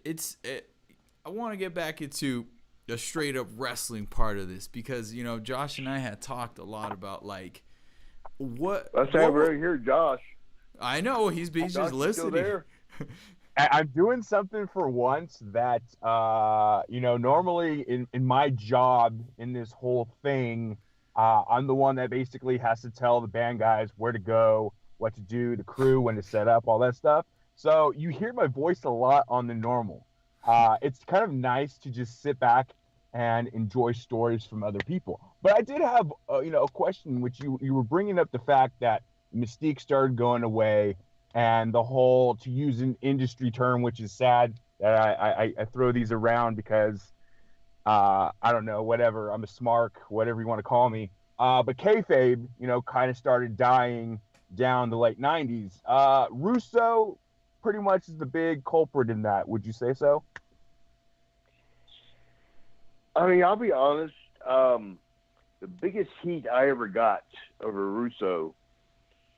want to get back into the straight up wrestling part of this, because, you know, Josh and I had talked a lot about like Let's have right here, Josh. I know he's Josh, just listening. Still there? I'm doing something for once that, you know, normally in my job in this whole thing, I'm the one that basically has to tell the band guys where to go, what to do, the crew, when to set up, all that stuff. So you hear my voice a lot on the normal. It's kind of nice to just sit back and enjoy stories from other people. But I did have, you know, a question, which you were bringing up the fact that Mystique started going away, and the whole, to use an industry term, which is sad that I throw these around because, I don't know, whatever, I'm a smark, whatever you want to call me. But kayfabe, you know, kind of started dying down the late 90s. Russo pretty much is the big culprit in that. Would you say so? I mean, I'll be honest. The biggest heat I ever got over Russo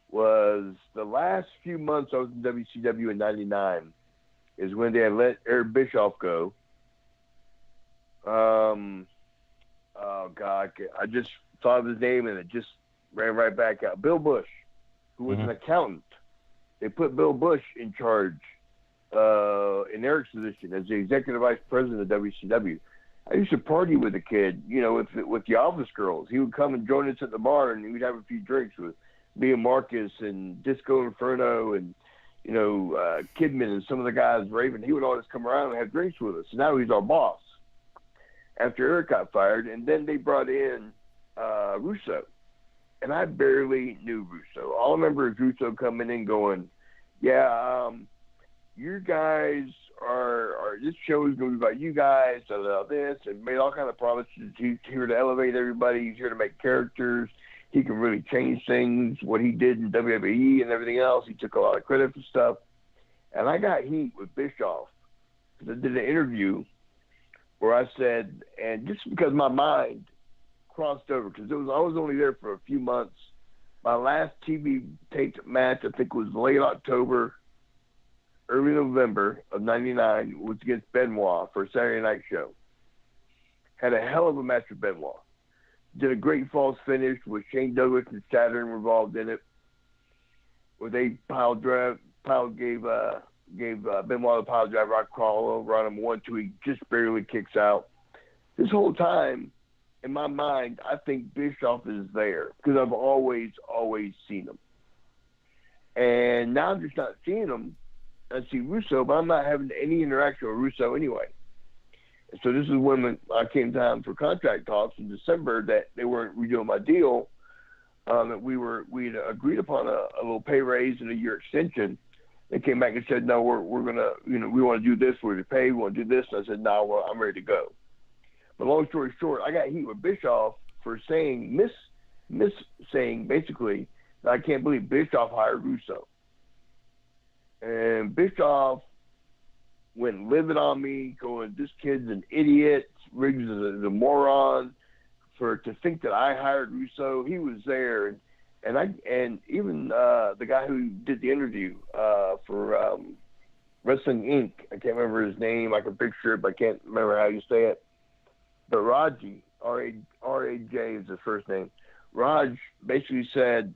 was the last few months I was in WCW in '99 is when they had let Eric Bischoff go. Oh God, I just thought of his name and it just ran right back out. Bill Bush, who was an accountant. They put Bill Bush in charge in Eric's position as the executive vice president of WCW. I used to party with the kid, you know, with the office girls. He would come and join us at the bar, and we'd have a few drinks with me and Marcus and Disco Inferno and, you know, Kidman and some of the guys, Raven. He would always come around and have drinks with us. And now he's our boss after Eric got fired. And then they brought in Russo. And I barely knew Russo. All I remember is Russo coming in going, yeah, you guys are this show is going to be about you guys, this, and made all kind of promises. He's here to elevate everybody. He's here to make characters. He can really change things, what he did in WWE and everything else. He took a lot of credit for stuff. And I got heat with Bischoff because I did an interview where I said, and just because my mind crossed over, because I was only there for a few months. My last TV taped match, I think, was late October, early November of '99, was against Benoit for a Saturday night show. Had a hell of a match with Benoit. Did a great false finish with Shane Douglas and Saturn involved in it, where they gave gave Benoit the pile driver. I crawl over on him 1-2. He just barely kicks out. This whole time, in my mind, I think Bischoff is there because I've always seen him. And now I'm just not seeing him. I see Russo, but I'm not having any interaction with Russo anyway. And so this is when I came down for contract talks in December that they weren't redoing my deal. That we'd agreed upon a little pay raise and a year extension. They came back and said, no, we're gonna, we want to do this. We're to pay. We want to do this. And I said, no, well, I'm ready to go. But long story short, I got heat with Bischoff for saying saying basically that I can't believe Bischoff hired Russo. And Bischoff went livid on me, going, this kid's an idiot. Riggs is a moron. To think that I hired Russo, he was there, and even the guy who did the interview for Wrestling Inc. I can't remember his name. I can picture it, but I can't remember how you say it. But Raji, R-A-J is his first name. Raj basically said,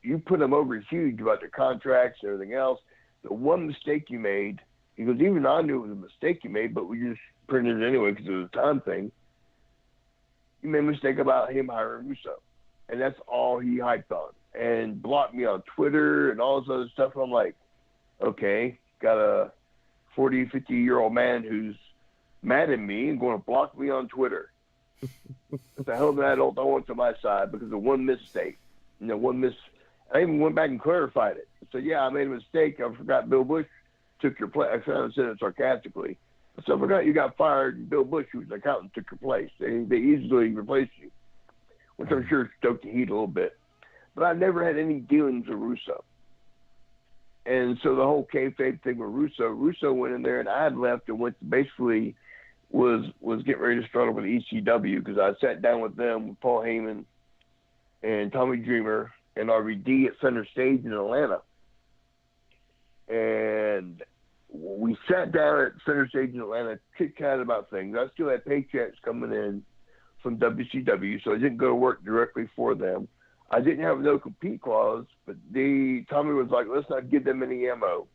you put him over huge about the contracts and everything else. The one mistake you made, he goes, even I knew it was a mistake you made, but we just printed it anyway because it was a time thing. You made a mistake about him hiring Russo. And that's all he hyped on. And blocked me on Twitter and all this other stuff. I'm like, okay, got a 40, 50-year-old man who's mad at me and going to block me on Twitter. What the hell of an adult I want to my side because of one mistake. I even went back and clarified it. I said, yeah, I made a mistake. I forgot Bill Bush took your place. I said it sarcastically. So I forgot you got fired and Bill Bush, who was an accountant, took your place. They easily replaced you, which I'm sure stoked the heat a little bit. But I never had any dealings with Russo. And so the whole kayfabe thing with Russo went in there, and I had left and went to basically was getting ready to start up with ECW because I sat down with them, with Paul Heyman and Tommy Dreamer and RVD at Center Stage in Atlanta. And we sat down at Center Stage in Atlanta, chit-chatted about things. I still had paychecks coming in from WCW, so I didn't go to work directly for them. I didn't have no compete clause, but Tommy was like, let's not give them any ammo.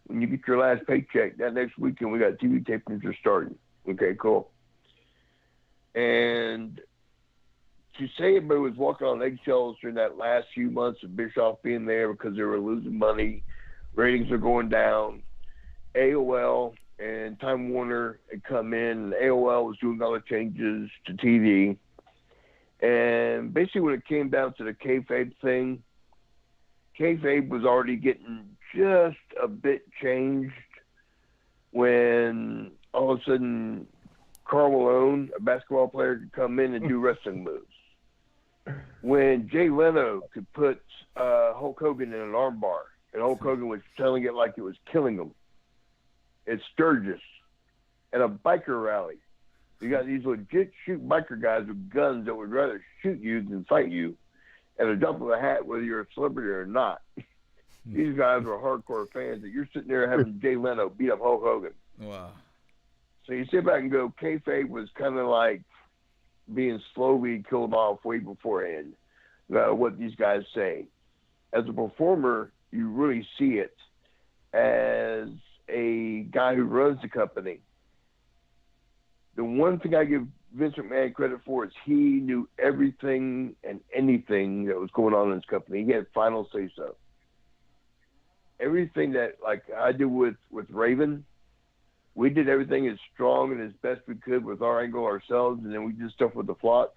When you get your last paycheck, that next weekend we got TV tapings are starting. Okay, cool. And to say everybody was walking on eggshells during that last few months of Bischoff being there because they were losing money, ratings are going down, AOL and Time Warner had come in, and AOL was doing all the changes to TV. And basically when it came down to the kayfabe thing, kayfabe was already getting just a bit changed when all of a sudden Karl Malone, a basketball player, could come in and do wrestling moves. When Jay Leno could put Hulk Hogan in an armbar, and Hulk Hogan was telling it like it was killing him. It's Sturgis at a biker rally. You got these legit shoot biker guys with guns that would rather shoot you than fight you at a drop of a hat, whether you're a celebrity or not. These guys are hardcore fans that you're sitting there having Jay Leno beat up Hulk Hogan. Wow. So you sit back and go, kayfabe was kind of like being slowly killed off way beforehand, what these guys say. As a performer, you really see it as a guy who runs the company. The one thing I give Vince McMahon credit for is he knew everything and anything that was going on in his company. He had final say-so. Everything that, like I did with Raven, we did everything as strong and as best we could with our angle ourselves, and then we did stuff with the flock.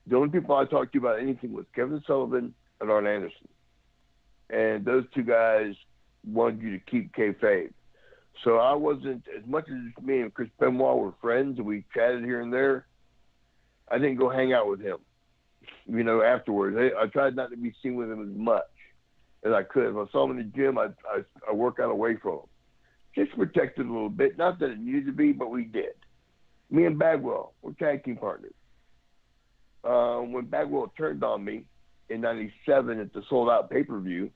The only people I talked to about anything was Kevin Sullivan and Arn Anderson. And those two guys wanted you to keep kayfabe. So I wasn't, as much as me and Chris Benoit were friends and we chatted here and there, I didn't go hang out with him, afterwards. I tried not to be seen with him as much as I could. If I saw him in the gym, I work out away from him. Just protected a little bit. Not that it needed to be, but we did. Me and Bagwell were tag team partners. When Bagwell turned on me in 97 at the sold-out pay-per-view,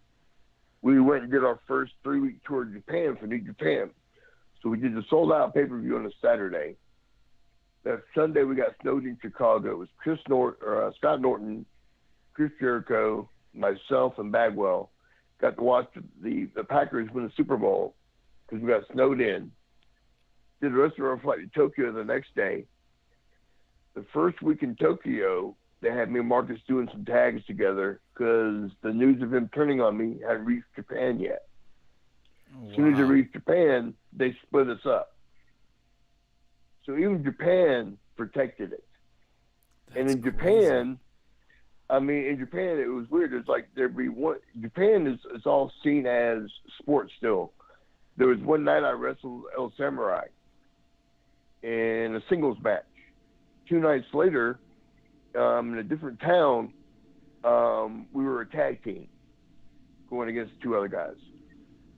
we went and did our first 3-week tour of Japan for New Japan. So we did the sold-out pay-per-view on a Saturday. That Sunday we got snowed in Chicago. It was Scott Norton, Chris Jericho, myself, and Bagwell got to watch the Packers win the Super Bowl because we got snowed in. Did the rest of our flight to Tokyo the next day. The first week in Tokyo, they had me and Marcus doing some tags together because the news of him turning on me hadn't reached Japan yet. As soon as it reached Japan, they split us up. So even Japan protected it. And in Japan, in Japan, it was weird. It's like there'd be one. Japan is all seen as sports still. There was one night I wrestled El Samurai in a singles match. 2 nights later, in a different town, we were a tag team going against 2 other guys.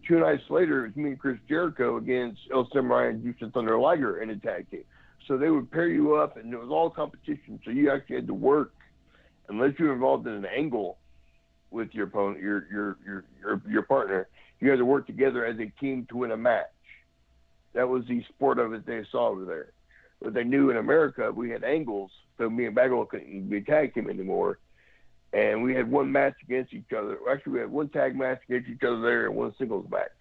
2 nights later, it was me and Chris Jericho against El Samurai and Jushin Thunder Liger in a tag team. So they would pair you up, and it was all competition. So you actually had to work, unless you were involved in an angle with your opponent, your partner. You had to work together as a team to win a match. That was the sport of it they saw over there. But they knew in America we had angles, so me and Bagwell couldn't be a tag team anymore. And we had one match against each other. Actually, we had one tag match against each other there and one singles match.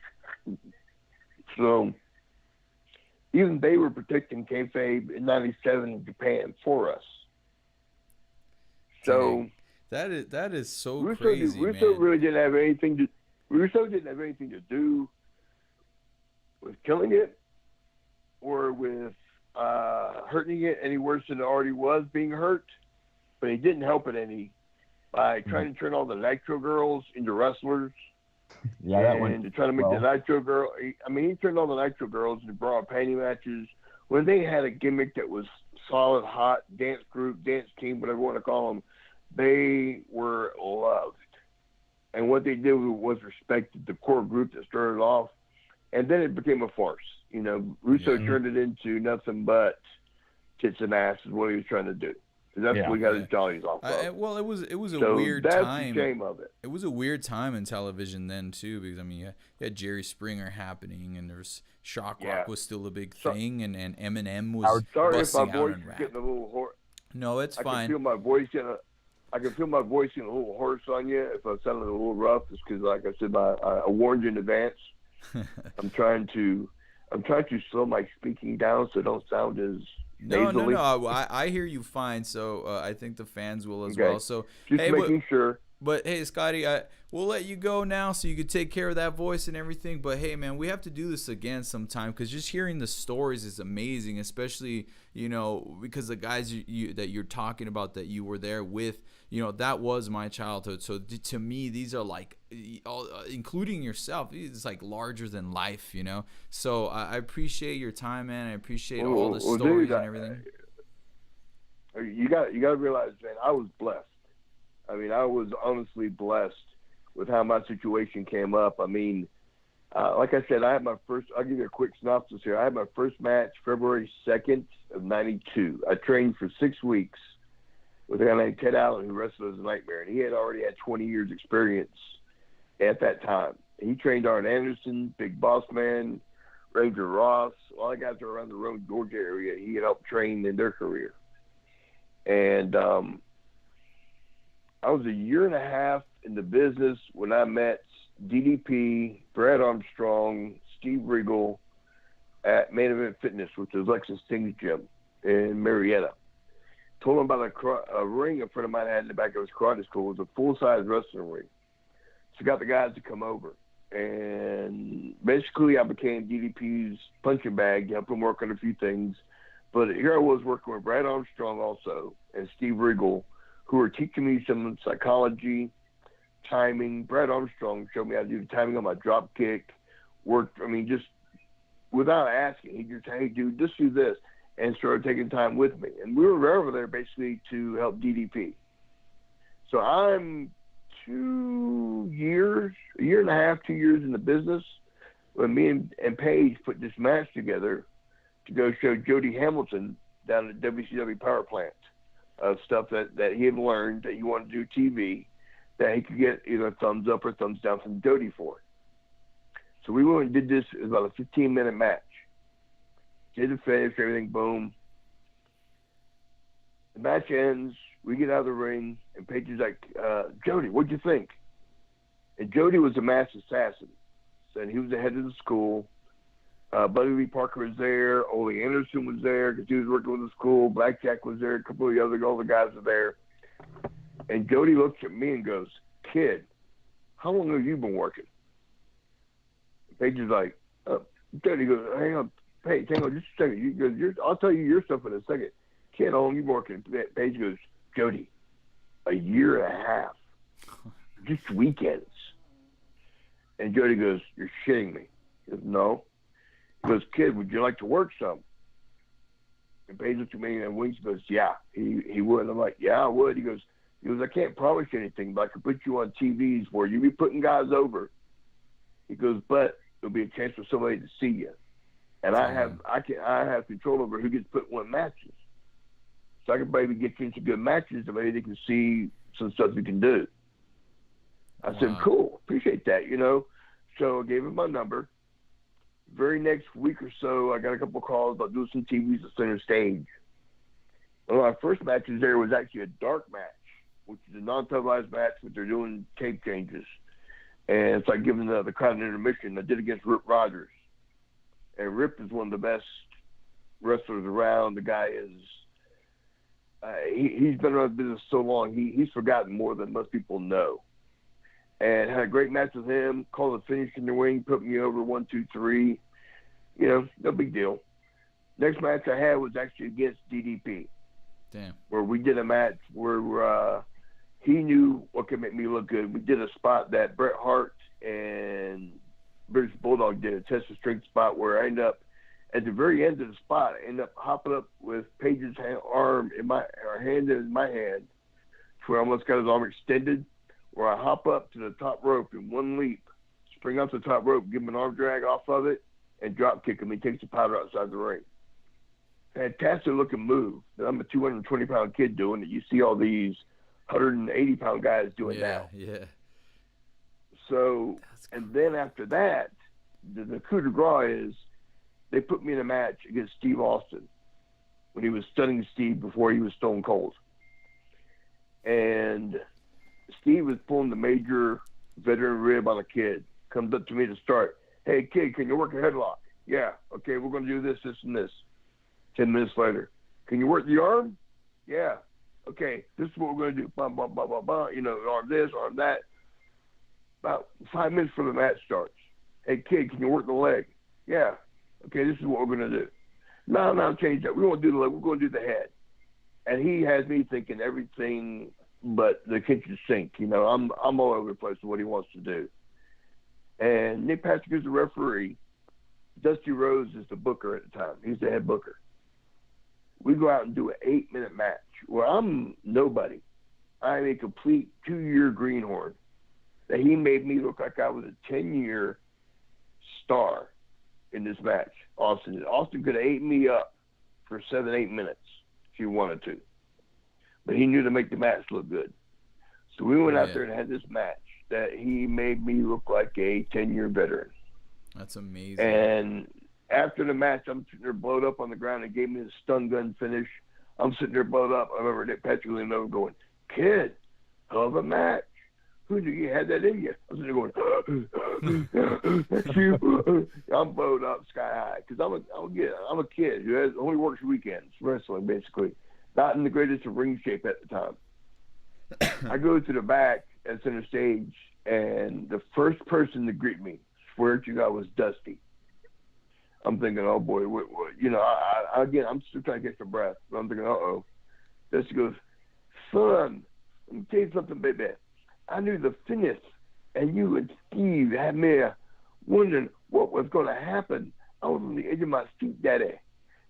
So even they were protecting kayfabe in '97 in Japan for us. So that is so Russo crazy, man. Russo didn't have anything to do with killing it or with hurting it any worse than it already was being hurt. But he didn't help it any by trying to turn all the Nitro girls into wrestlers. Yeah, that one. And to try to make the Nitro girl. He turned all the Nitro girls into bra and panty matches when they had a gimmick that was solid, hot, dance group, dance team, whatever you want to call them. They were loved. And what they did was respected the core group that started off. And then it became a farce. You know, Russo turned it into nothing but tits and ass is what he was trying to do. That's what we got his jollies off of. Well, it was a weird time. That's the shame of it. It was a weird time in television then too, because you had Jerry Springer happening, and there's Shock Rock was still a big thing, and Eminem was busting out and rap. Getting a little no, it's fine. I can feel my voice getting a little hoarse on you if I sounded a little rough. It's because, like I said, I warned you in advance. I'm trying to slow my speaking down so I don't sound as nasally. No. I hear you fine. So I think the fans will as well. So just making sure. But hey, Scotty, we'll let you go now so you can take care of that voice and everything. But hey, man, we have to do this again sometime because just hearing the stories is amazing, especially because the guys that you're talking about that you were there with, that was my childhood. So to me, these are like, including yourself, it's like larger than life, So I appreciate your time, man. I appreciate all the stories and everything. You got to realize, man, I was blessed. I was honestly blessed with how my situation came up. Like I said, I'll give you a quick synopsis here. I had my first match February 2nd of '92. I trained for 6 weeks with a guy named Ted Allen who wrestled as a Nightmare, and he had already had 20 years experience at that time. He trained Arn Anderson, Big Boss Man, Ranger Ross, all the guys that were around the Rome, Georgia area. He had helped train in their career. And I was a year and a half in the business when I met DDP, Brad Armstrong, Steve Regal at Main Event Fitness, which is Lexus Sting's gym in Marietta. Told him about a ring a friend of mine had in the back of his karate school. It was a full-size wrestling ring. So got the guys to come over. And basically I became DDP's punching bag, helped him work on a few things. But here I was working with Brad Armstrong also and Steve Regal, who were teaching me some psychology, timing. Brad Armstrong showed me how to do the timing on my drop kick. Just without asking, he just, hey, dude, just do this, and started taking time with me. And we were over there basically to help DDP. So I'm 2 years, a year and a half, 2 years in the business when me and Paige put this match together to go show Jody Hamilton down at WCW Power Plant. Stuff that he had learned that he wanted to do TV, that he could get either a thumbs up or thumbs down from Jody for it. So we went and did this. It was about a 15-minute match. Did the finish, everything, boom. The match ends. We get out of the ring, and Paige is like, Jody, what'd you think? And Jody was a mass assassin. So he was the head of the school. Buddy Lee Parker was there. Ole Anderson was there because he was working with the school. Blackjack was there. A couple of the other guys were there. And Jody looks at me and goes, "Kid, how long have you been working?" Paige is like, Jody goes, hang on just a second. He goes, I'll tell you your stuff in a second. Kid, how long you been working? Paige goes, Jody, a year and a half. Just weekends. And Jody goes, "You're shitting me." He goes, "No." He goes, "Kid, would you like to work some?" And Paige looks at me and winks and goes, "Yeah, he would." I'm like, "Yeah, I would." He goes, "I can't promise you anything, but I could put you on TVs where you be putting guys over." He goes, "But there'll be a chance for somebody to see you, and I have control over who gets put in what matches, so I can maybe get you in some good matches, and maybe they can see some stuff you can do." I said, "Cool, appreciate that, So I gave him my number. Very next week or so, I got a couple calls about doing some TVs at Center Stage. One of my first matches there was actually a dark match, which is a non-televised match, but they're doing tape changes. And it's like giving the crowd an intermission. I did against Rip Rogers. And Rip is one of the best wrestlers around. The guy is, he's been around the business so long, he's forgotten more than most people know. And had a great match with him, called a finish in the ring, put me over 1, 2, 3. No big deal. Next match I had was actually against DDP. Damn. Where we did a match where he knew what could make me look good. We did a spot that Bret Hart and British Bulldog did, a test of strength spot, where I ended up, at the very end of the spot, I ended up hopping up with Paige's hand in my hand, where I almost got his arm extended, where I hop up to the top rope in one leap, spring up the top rope, give him an arm drag off of it, and drop kick him. He takes the powder outside the ring. Fantastic looking move that I'm a 220-pound kid doing, that you see all these 180-pound guys doing now. Yeah. So, and then after that, the coup de grace is they put me in a match against Steve Austin when he was stunning Steve before he was Stone Cold. And Steve was pulling the major veteran rib on a kid. Comes up to me to start. "Hey, kid, can you work a headlock?" "Yeah." "Okay, we're going to do this, this, and this." 10 minutes later. "Can you work the arm?" "Yeah." "Okay, this is what we're going to do. Bum, bum, bum, bum, bum. Arm this, arm that." About 5 minutes before the match starts. "Hey, kid, can you work the leg?" "Yeah." "Okay, this is what we're going to do." No, change that. We won't do the leg. We're going to do the head. And he has me thinking everything but the kitchen sink. I'm all over the place with what he wants to do. And Nick Patrick is the referee. Dusty Rose is the booker at the time. He's the head booker. We go out and do an 8-minute match where I'm nobody. I'm a complete 2-year greenhorn. That he made me look like I was a 10-year star in this match. Austin could have ate me up for 7, 8 minutes if he wanted to. But he knew to make the match look good. So we went out there and had this match that he made me look like a 10-year veteran. That's amazing. And after the match, I'm sitting there blowed up on the ground and gave me the stun gun finish. I'm sitting there blowed up. I remember Nick Patrick leaning over going, "Kid, hell of a match. Who knew you had that in you?" I was sitting there going, "That's you." I'm blowed up sky high because I'm a kid who only works weekends, wrestling basically. Not in the greatest of ring shape at the time. I go to the back at Center Stage, and the first person to greet me, swear to God, was Dusty. I'm thinking, oh boy, what, again, I'm still trying to get some breath. But I'm thinking, uh-oh. Dusty goes, "Son, let me tell you something, baby. I knew the finish, and you and Steve had me wondering what was going to happen. I was on the edge of my seat, Daddy."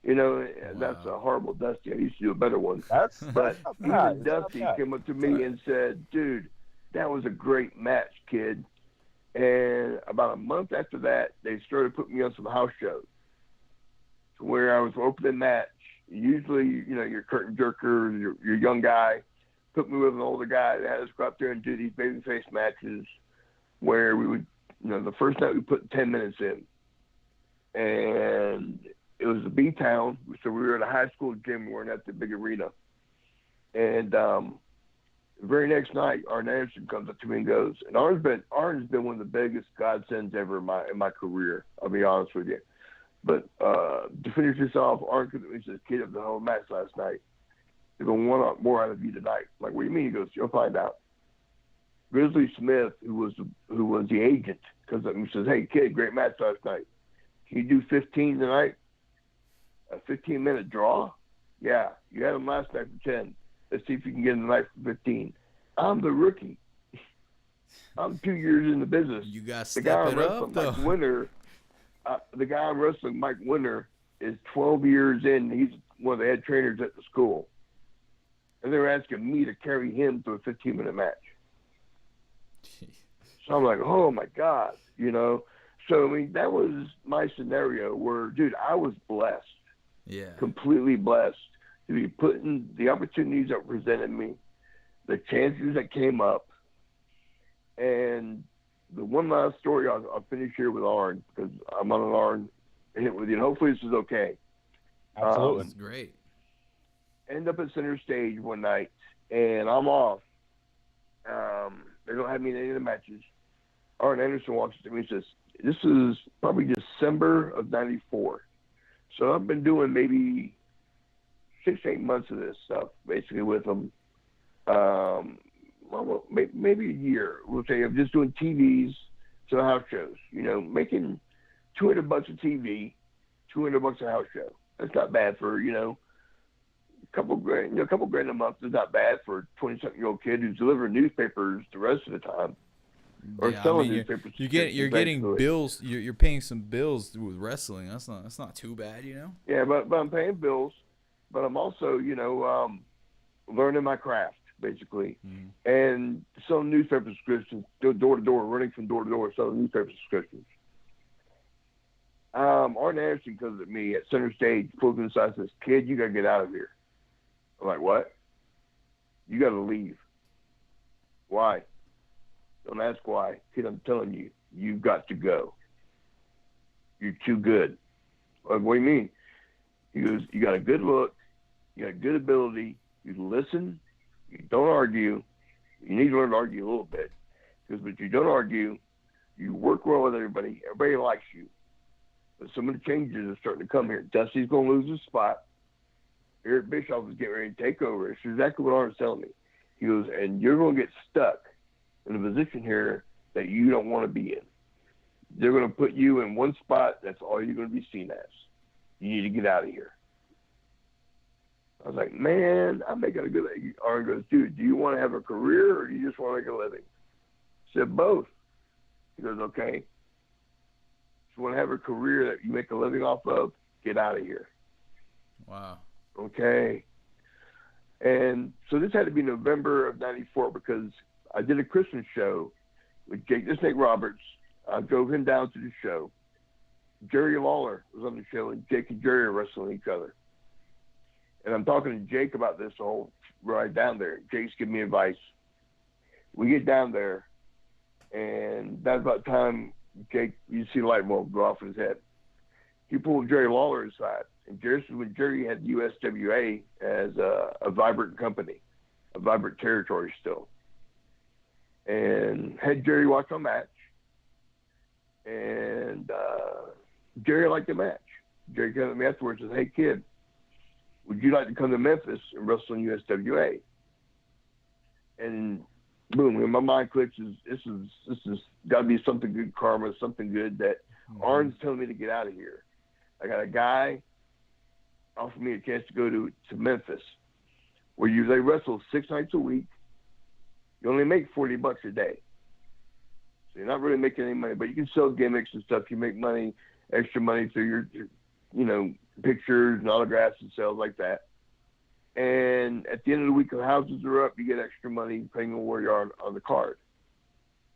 Wow. That's a horrible Dusty. I used to do a better one. But even bad. Dusty came up to me and said, "Dude, that was a great match, kid." And about a month after that, they started putting me on some house shows where I was opening match. Usually, your curtain jerker, your young guy, put me with an older guy that had us go up there and do these babyface matches where we would, the first night we put 10 minutes in. And it was a B-town, so we were at a high school gym. We weren't at the big arena. And the very next night, Arn Anderson comes up to me and goes, and Arn's been one of the biggest godsends ever in my career, I'll be honest with you. But to finish this off, Arn says, "Kid, up the whole match last night. They're going to want more out of you tonight." I'm like, what do you mean? He goes, "You'll find out." Grizzly Smith, who was the agent, comes up and says, "Hey, kid, great match last night. Can you do 15 tonight? A 15-minute draw?" "Yeah, you had him last night for 10. Let's see if you can get him tonight for 15. I'm the rookie. I'm 2 years in the business. You got to step it up, though. Mike Winter, the guy I'm wrestling, Mike Winter, is 12 years in. He's one of the head trainers at the school. And they're asking me to carry him to a 15-minute match. So I'm like, oh, my God, you know. So, I mean, that was my scenario where, dude, I was blessed. Yeah. Completely blessed to be put in the opportunities that presented me, the chances that came up. And the one last story I'll finish here with Arn, because I'm on an Arn hit with you. And hopefully this is okay. Absolutely. That's great. End up at center stage one night, and I'm off. They don't have me in any of the matches. Arn Anderson walks up to me and says, this is probably December of 94. So I've been doing maybe 6-8 months of this stuff, basically, with them. Well, maybe a year. We'll say I'm just doing TVs to the house shows, you know, making $200 a TV, $200 a house show. That's not bad for, you know, a couple grand a month is not bad for a 20-something-year-old kid who's delivering newspapers the rest of the time. Or selling newspapers. You're getting bills. You're paying some bills with wrestling. That's not too bad, you know. Yeah, but I'm paying bills, but I'm also, you know, learning my craft basically, and selling newspaper subscriptions door to door, running from door to door, selling newspaper subscriptions. Arn Anderson comes at me at center stage, pulls me aside, and says, "Kid, you gotta get out of here." I'm like, "What?" "You gotta leave." "Why?" "Don't ask why. Kid, I'm telling you, you've got to go. You're too good." Like, what do you mean? He goes, "You got a good look, you got good ability, you listen, you don't argue. You need to learn to argue a little bit. But you don't argue, you work well with everybody, everybody likes you. But some of the changes are starting to come here. Dusty's going to lose his spot. Eric Bischoff is getting ready to take over." It's exactly what Arn's telling me. He goes, "And you're going to get stuck in a position here that you don't want to be in. They're going to put you in one spot. That's all you're going to be seen as. You need to get out of here." I was like, "Man, I'm making a good living." Arn goes, "Dude, do you want to have a career or do you just want to make a living?" I said, "Both." He goes, "Okay. If you want to have a career that you make a living off of, get out of here." Wow. Okay. And so this had to be November of 94 because I did a Christmas show with Jake the Snake Roberts. I drove him down to the show. Jerry Lawler was on the show, and Jake and Jerry are wrestling each other. And I'm talking to Jake about this whole ride down there. Jake's giving me advice. We get down there, and that's about the time Jake, you see the light bulb go off in his head. He pulled Jerry Lawler aside. And Jerry, when Jerry had USWA as a vibrant company, a vibrant territory still. And had Jerry watch our match. And Jerry liked the match. Jerry came to me afterwards and said, "Hey, kid, would you like to come to Memphis and wrestle in USWA?" And boom, in my mind clicks, this is got to be something good karma, something good that Arn's telling me to get out of here. I got a guy offered me a chance to go to Memphis, where they wrestle 6 nights a week. You only make $40 a day. So you're not really making any money, but you can sell gimmicks and stuff. You make money, extra money through your you know, pictures and autographs and sales like that. And at the end of the week, the houses are up, you get extra money depending on where you are on the card.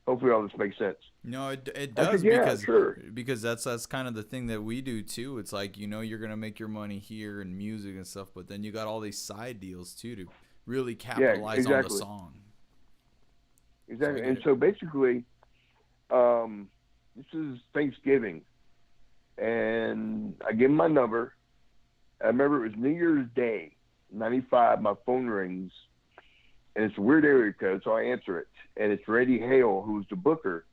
Hopefully all this makes sense. No, it does, said, yeah, because sure. Because that's kind of the thing that we do too. It's like, you know, you're gonna make your money here in music and stuff, but then you got all these side deals too to really capitalize on the song. Exactly. And so basically, this is Thanksgiving, and I give him my number. I remember it was New Year's Day, 95. My phone rings, and it's a weird area code, so I answer it. And it's Randy Hale, who's the booker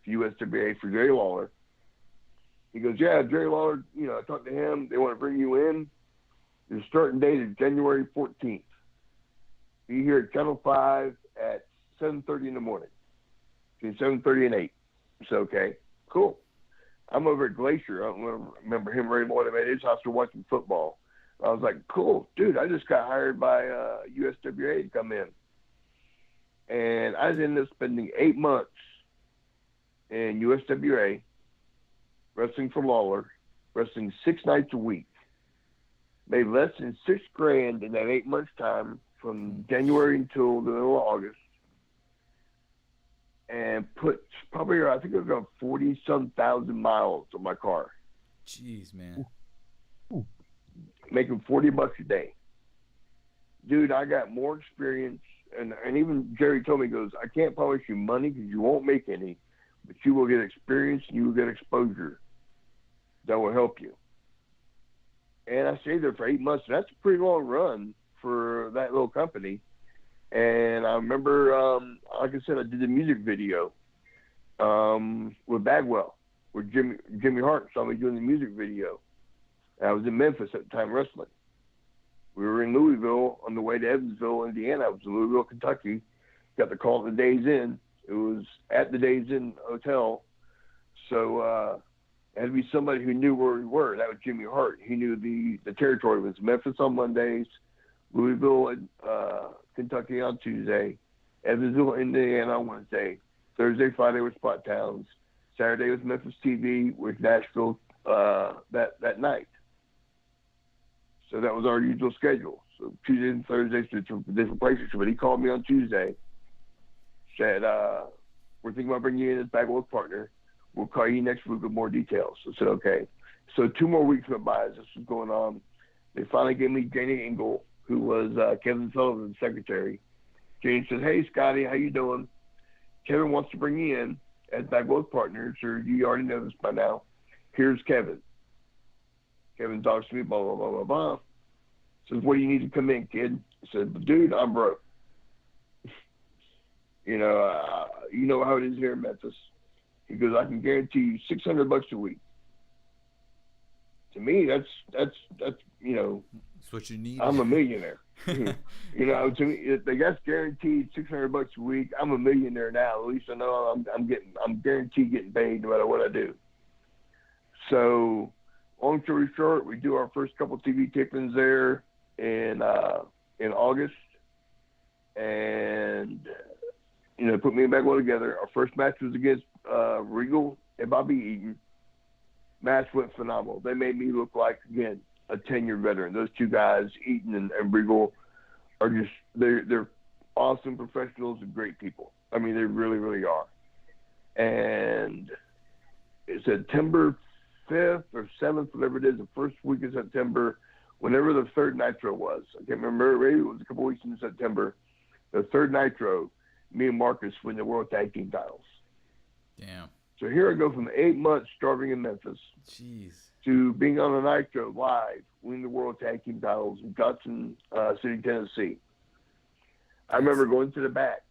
for USWA for Jerry Lawler. He goes, yeah, Jerry Lawler, I talked to him. They want to bring you in. Your starting date is January 14th. Be here at Channel 5 at 7:30 in the morning, between 7:30 and 8. So, okay, cool. I'm over at Glacier. I don't remember him very well. I'm at his house watching football. I was like, cool, dude, I just got hired by USWA to come in. And I ended up spending 8 months in USWA, wrestling for Lawler, wrestling 6 nights a week. Made less than $6,000 in that 8 months time from January until the middle of August. And put probably, I think it was about 40-some thousand miles on my car. Jeez, man. Making $40 a day. Dude, I got more experience. And even Jerry told me, he goes, I can't promise you money because you won't make any, but you will get experience and you will get exposure that will help you. And I stayed there for 8 months. And that's a pretty long run for that little company. And I remember, like I said, I did the music video with Bagwell, where Jimmy Hart saw me doing the music video. And I was in Memphis at the time wrestling. We were in Louisville on the way to Evansville, Indiana. I was in Louisville, Kentucky. Got the call at the Days Inn. It was at the Days Inn Hotel. So it had to be somebody who knew where we were. That was Jimmy Hart. He knew the territory. It was Memphis on Mondays, Louisville and Kentucky on Tuesday, Evansville, Indiana on Wednesday, Thursday, Friday was Spot Towns, Saturday was Memphis TV with Nashville that night. So that was our usual schedule. So Tuesday and Thursdays to different places. But he called me on Tuesday, said, we're thinking about bringing you in as Bagwell's partner. We'll call you next week with more details. So I said, okay. So 2 more weeks went by as this was going on. They finally gave me Janie Engel, who was Kevin Sullivan's secretary. Janie says, hey, Scotty, how you doing? Kevin wants to bring you in as Bagwell's partner. Sure, you already know this by now. Here's Kevin. Kevin talks to me, blah, blah, blah, blah, blah. Says, what do you need to come in, kid? I said, dude, I'm broke. You know how it is here in Memphis. He goes, I can guarantee you $600 a week. To me, that's That's what you need. I'm a millionaire. To me, if they got guaranteed $600 a week, I'm a millionaire now. At least I know I'm guaranteed getting paid no matter what I do. So, long story short, we do our first couple TV tapings there in August, and put me and Bagwell together. Our first match was against Regal and Bobby Eaton. Match went phenomenal. They made me look like, again, a 10-year veteran. Those two guys, Eaton and Regal, are just they're awesome professionals and great people. I mean, they really, really are. And it's September 5th or 7th, whatever it is, the first week of September, whenever the third Nitro was. I can't remember. Maybe it was a couple weeks in September. The third Nitro, me and Marcus win the World Tag Team titles. Damn. So here I go from 8 months starving in Memphis. Jeez. To being on a Nitro live, winning the World Tag Team titles in Johnson City, Tennessee. I remember going to the back.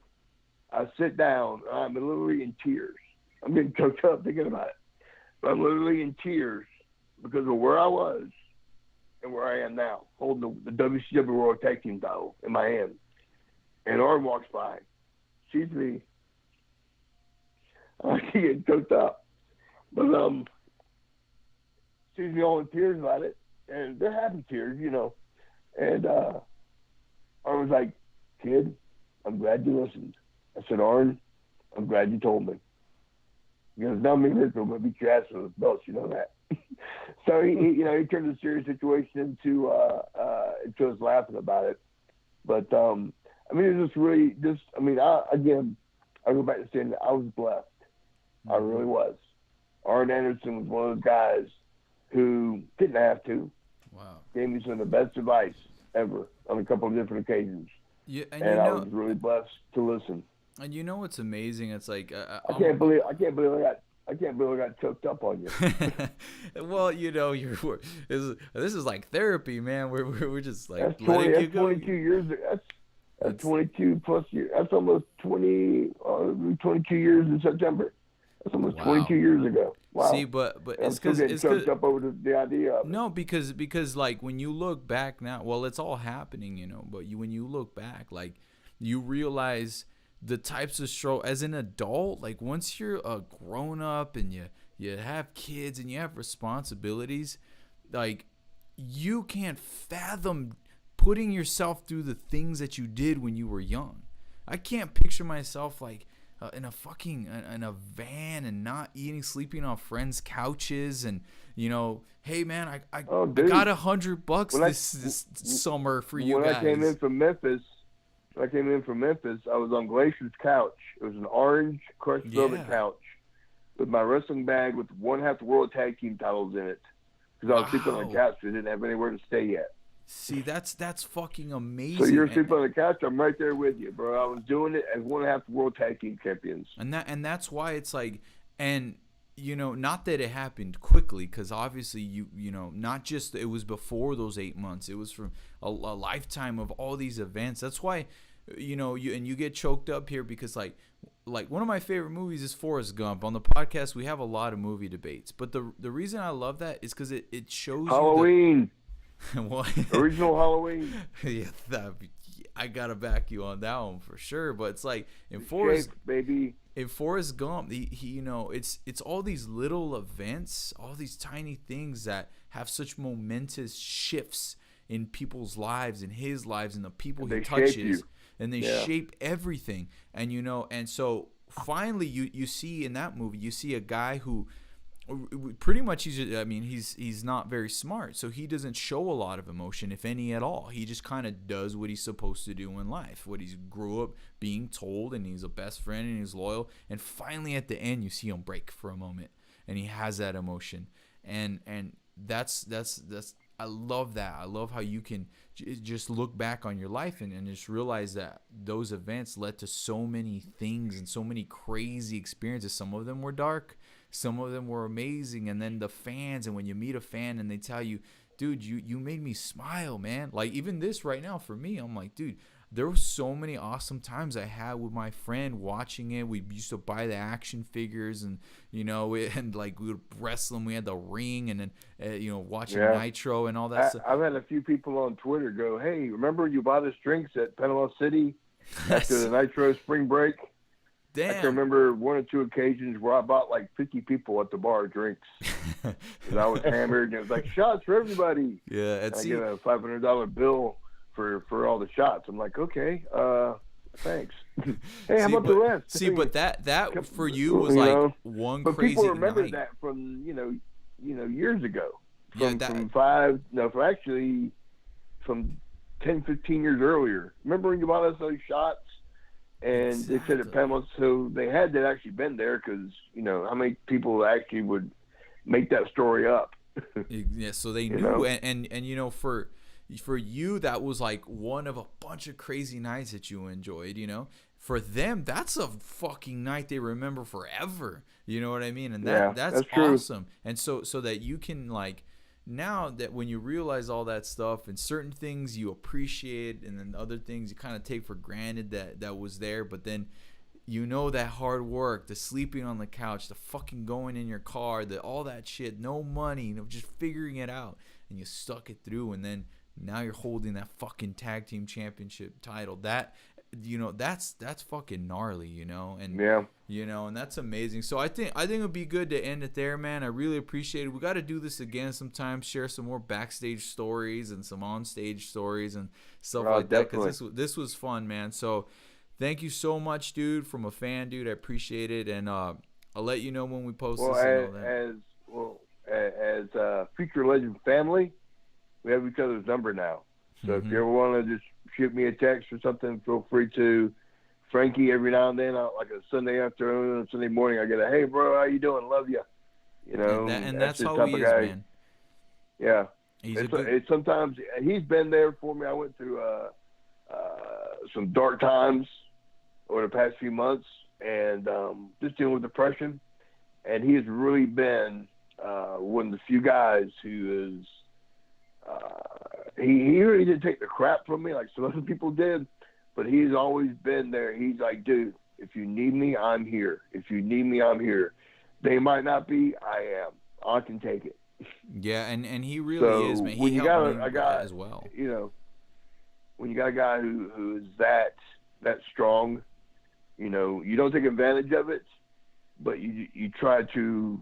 I sit down. I'm literally in tears. I'm getting choked up thinking about it. But I'm literally in tears because of where I was and where I am now, holding the WCW World Tag Team title in my hand. And Arn walks by, sees me. I keep getting choked up. But sees me all in tears about it. And they're happy tears, And Arn was like, kid, I'm glad you listened. I said, Arn, I'm glad you told me. Because now me and Mitchell will beat your ass with his belts, you know that. So he turned the serious situation into us laughing about it. But it was just really I go back to saying that I was blessed. I really was. Arn Anderson was one of those guys who didn't have to. Wow. Gave me some of the best advice ever on a couple of different occasions. Yeah, and I was really blessed to listen. And what's amazing? It's like I can't believe I got choked up on you. Well, this is like therapy, man. We're just like that's letting you go. 22 years. That's 22 plus years. That's almost 22 years in September. That's almost Wow. 22 years ago. Wow. See, but I'm it's still because getting choked up over the idea of it. no, because like when you look back now, well, it's all happening, but when you look back, like you realize the types of struggle as an adult, like once you're a grown up and you have kids and you have responsibilities, like you can't fathom putting yourself through the things that you did when you were young. I can't picture myself like in a van and not eating, sleeping on friends' couches, and hey man, I got $100 this summer for you guys. When I came in from Memphis, I was on Glacier's couch. It was an orange crushed velvet couch with my wrestling bag with one half the world tag team titles in it, because I was sleeping on the couch because I didn't have anywhere to stay yet. See, that's fucking amazing. So you're sleeping on the couch, I'm right there with you, bro. I was doing it as one half the world tag team champions. And that's why it's like, and not that it happened quickly, because obviously you not just it was before those 8 months, it was from a lifetime of all these events. That's why you get choked up here, because like one of my favorite movies is Forrest Gump. On the podcast we have a lot of movie debates, but the reason I love that is because it shows Halloween. What? Original Halloween. Yeah, I gotta back you on that one for sure. But it's like in Forrest Gump, he it's all these little events, all these tiny things that have such momentous shifts in people's lives, in his lives, and the people he touches, and they shape everything. And and so finally you see in that movie, you see a guy who pretty much he's not very smart, so he doesn't show a lot of emotion, if any at all. He just kind of does what he's supposed to do in life, what he grew up being told, and he's a best friend and he's loyal. And finally at the end you see him break for a moment and he has that emotion, and that's I love that. I love how you can just look back on your life and just realize that those events led to so many things and so many crazy experiences. Some of them were dark, some of them were amazing. And then the fans, and when you meet a fan and they tell you, dude, you made me smile, man. Like even this right now for me, I'm like, dude, there were so many awesome times I had with my friend watching it. We used to buy the action figures, and and like we would wrestle them. We had the ring, and then watching Nitro and all that stuff. I've had a few people on Twitter go, "Hey, remember you bought us drinks at Panama City after the Nitro spring break?" Damn. I can remember one or two occasions where I bought like 50 people at the bar drinks because I was hammered, and it was like shots for everybody. Yeah, and I get a $500 bill for all the shots. I'm like, okay, thanks. Hey, how about the rest? See, but that for you was like one but crazy people remember night. that from years ago. From 10, 15 years earlier. Remember when you bought us those shots? And they said at Panama, so they had to actually been there, because how many people actually would make that story up? Yeah, so they knew, and for you, that was like one of a bunch of crazy nights that you enjoyed. For them, that's a fucking night they remember forever. You know what I mean? And that's awesome. And so that you can, like, now that when you realize all that stuff, and certain things you appreciate, and then other things you kind of take for granted that was there, but then that hard work, the sleeping on the couch, the fucking going in your car, all that shit, no money, just figuring it out, and you stuck it through, and then now you're holding that fucking tag team championship title. That that's fucking gnarly, and and that's amazing. So I think it would be good to end it there, man. I really appreciate it. We got to do this again sometime, share some more backstage stories and some onstage stories and stuff like that, because this was fun, man. So thank you so much, dude. From a fan, dude, I appreciate it, and I'll let you know when we post this and all that. As Future Legend family, we have each other's number now. So if you ever want to just shoot me a text or something, feel free to. Frankie, every now and then, like a Sunday afternoon or Sunday morning, I get a, "Hey, bro, how you doing? Love you." And that's how he is, man. Yeah. It's sometimes he's been there for me. I went through some dark times over the past few months, and just dealing with depression. And he has really been one of the few guys who is he really didn't take the crap from me like some other people did, but he's always been there. He's like, "Dude, if you need me, I'm here. If you need me, I'm here." They might not be. I am. I can take it. Yeah, and he really is, man. When He you helped got me a guy as well. you know, when you got a guy who is that strong, you know, you don't take advantage of it, but you try to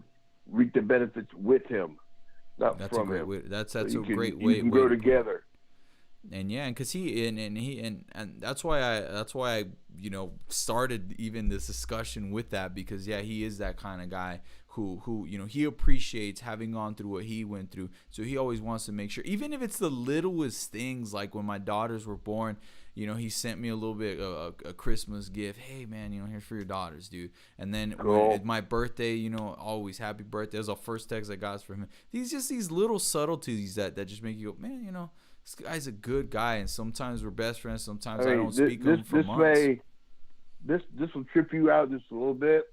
reap the benefits with him, not That's from a great him. way. That's So a great you way. can way go to put it. together. And yeah, and because and that's why I started even this discussion with that, because yeah, he is that kind of guy who he appreciates having gone through what he went through, so he always wants to make sure, even if it's the littlest things, like when my daughters were born, he sent me a little bit a Christmas gift. Hey man, here's for your daughters, dude. And then Cool. when my birthday, always happy birthday. That was the first text I got from him. These little subtleties that just make you go, man, this guy's a good guy, and sometimes we're best friends. Sometimes I don't speak to him for months. This will trip you out just a little bit.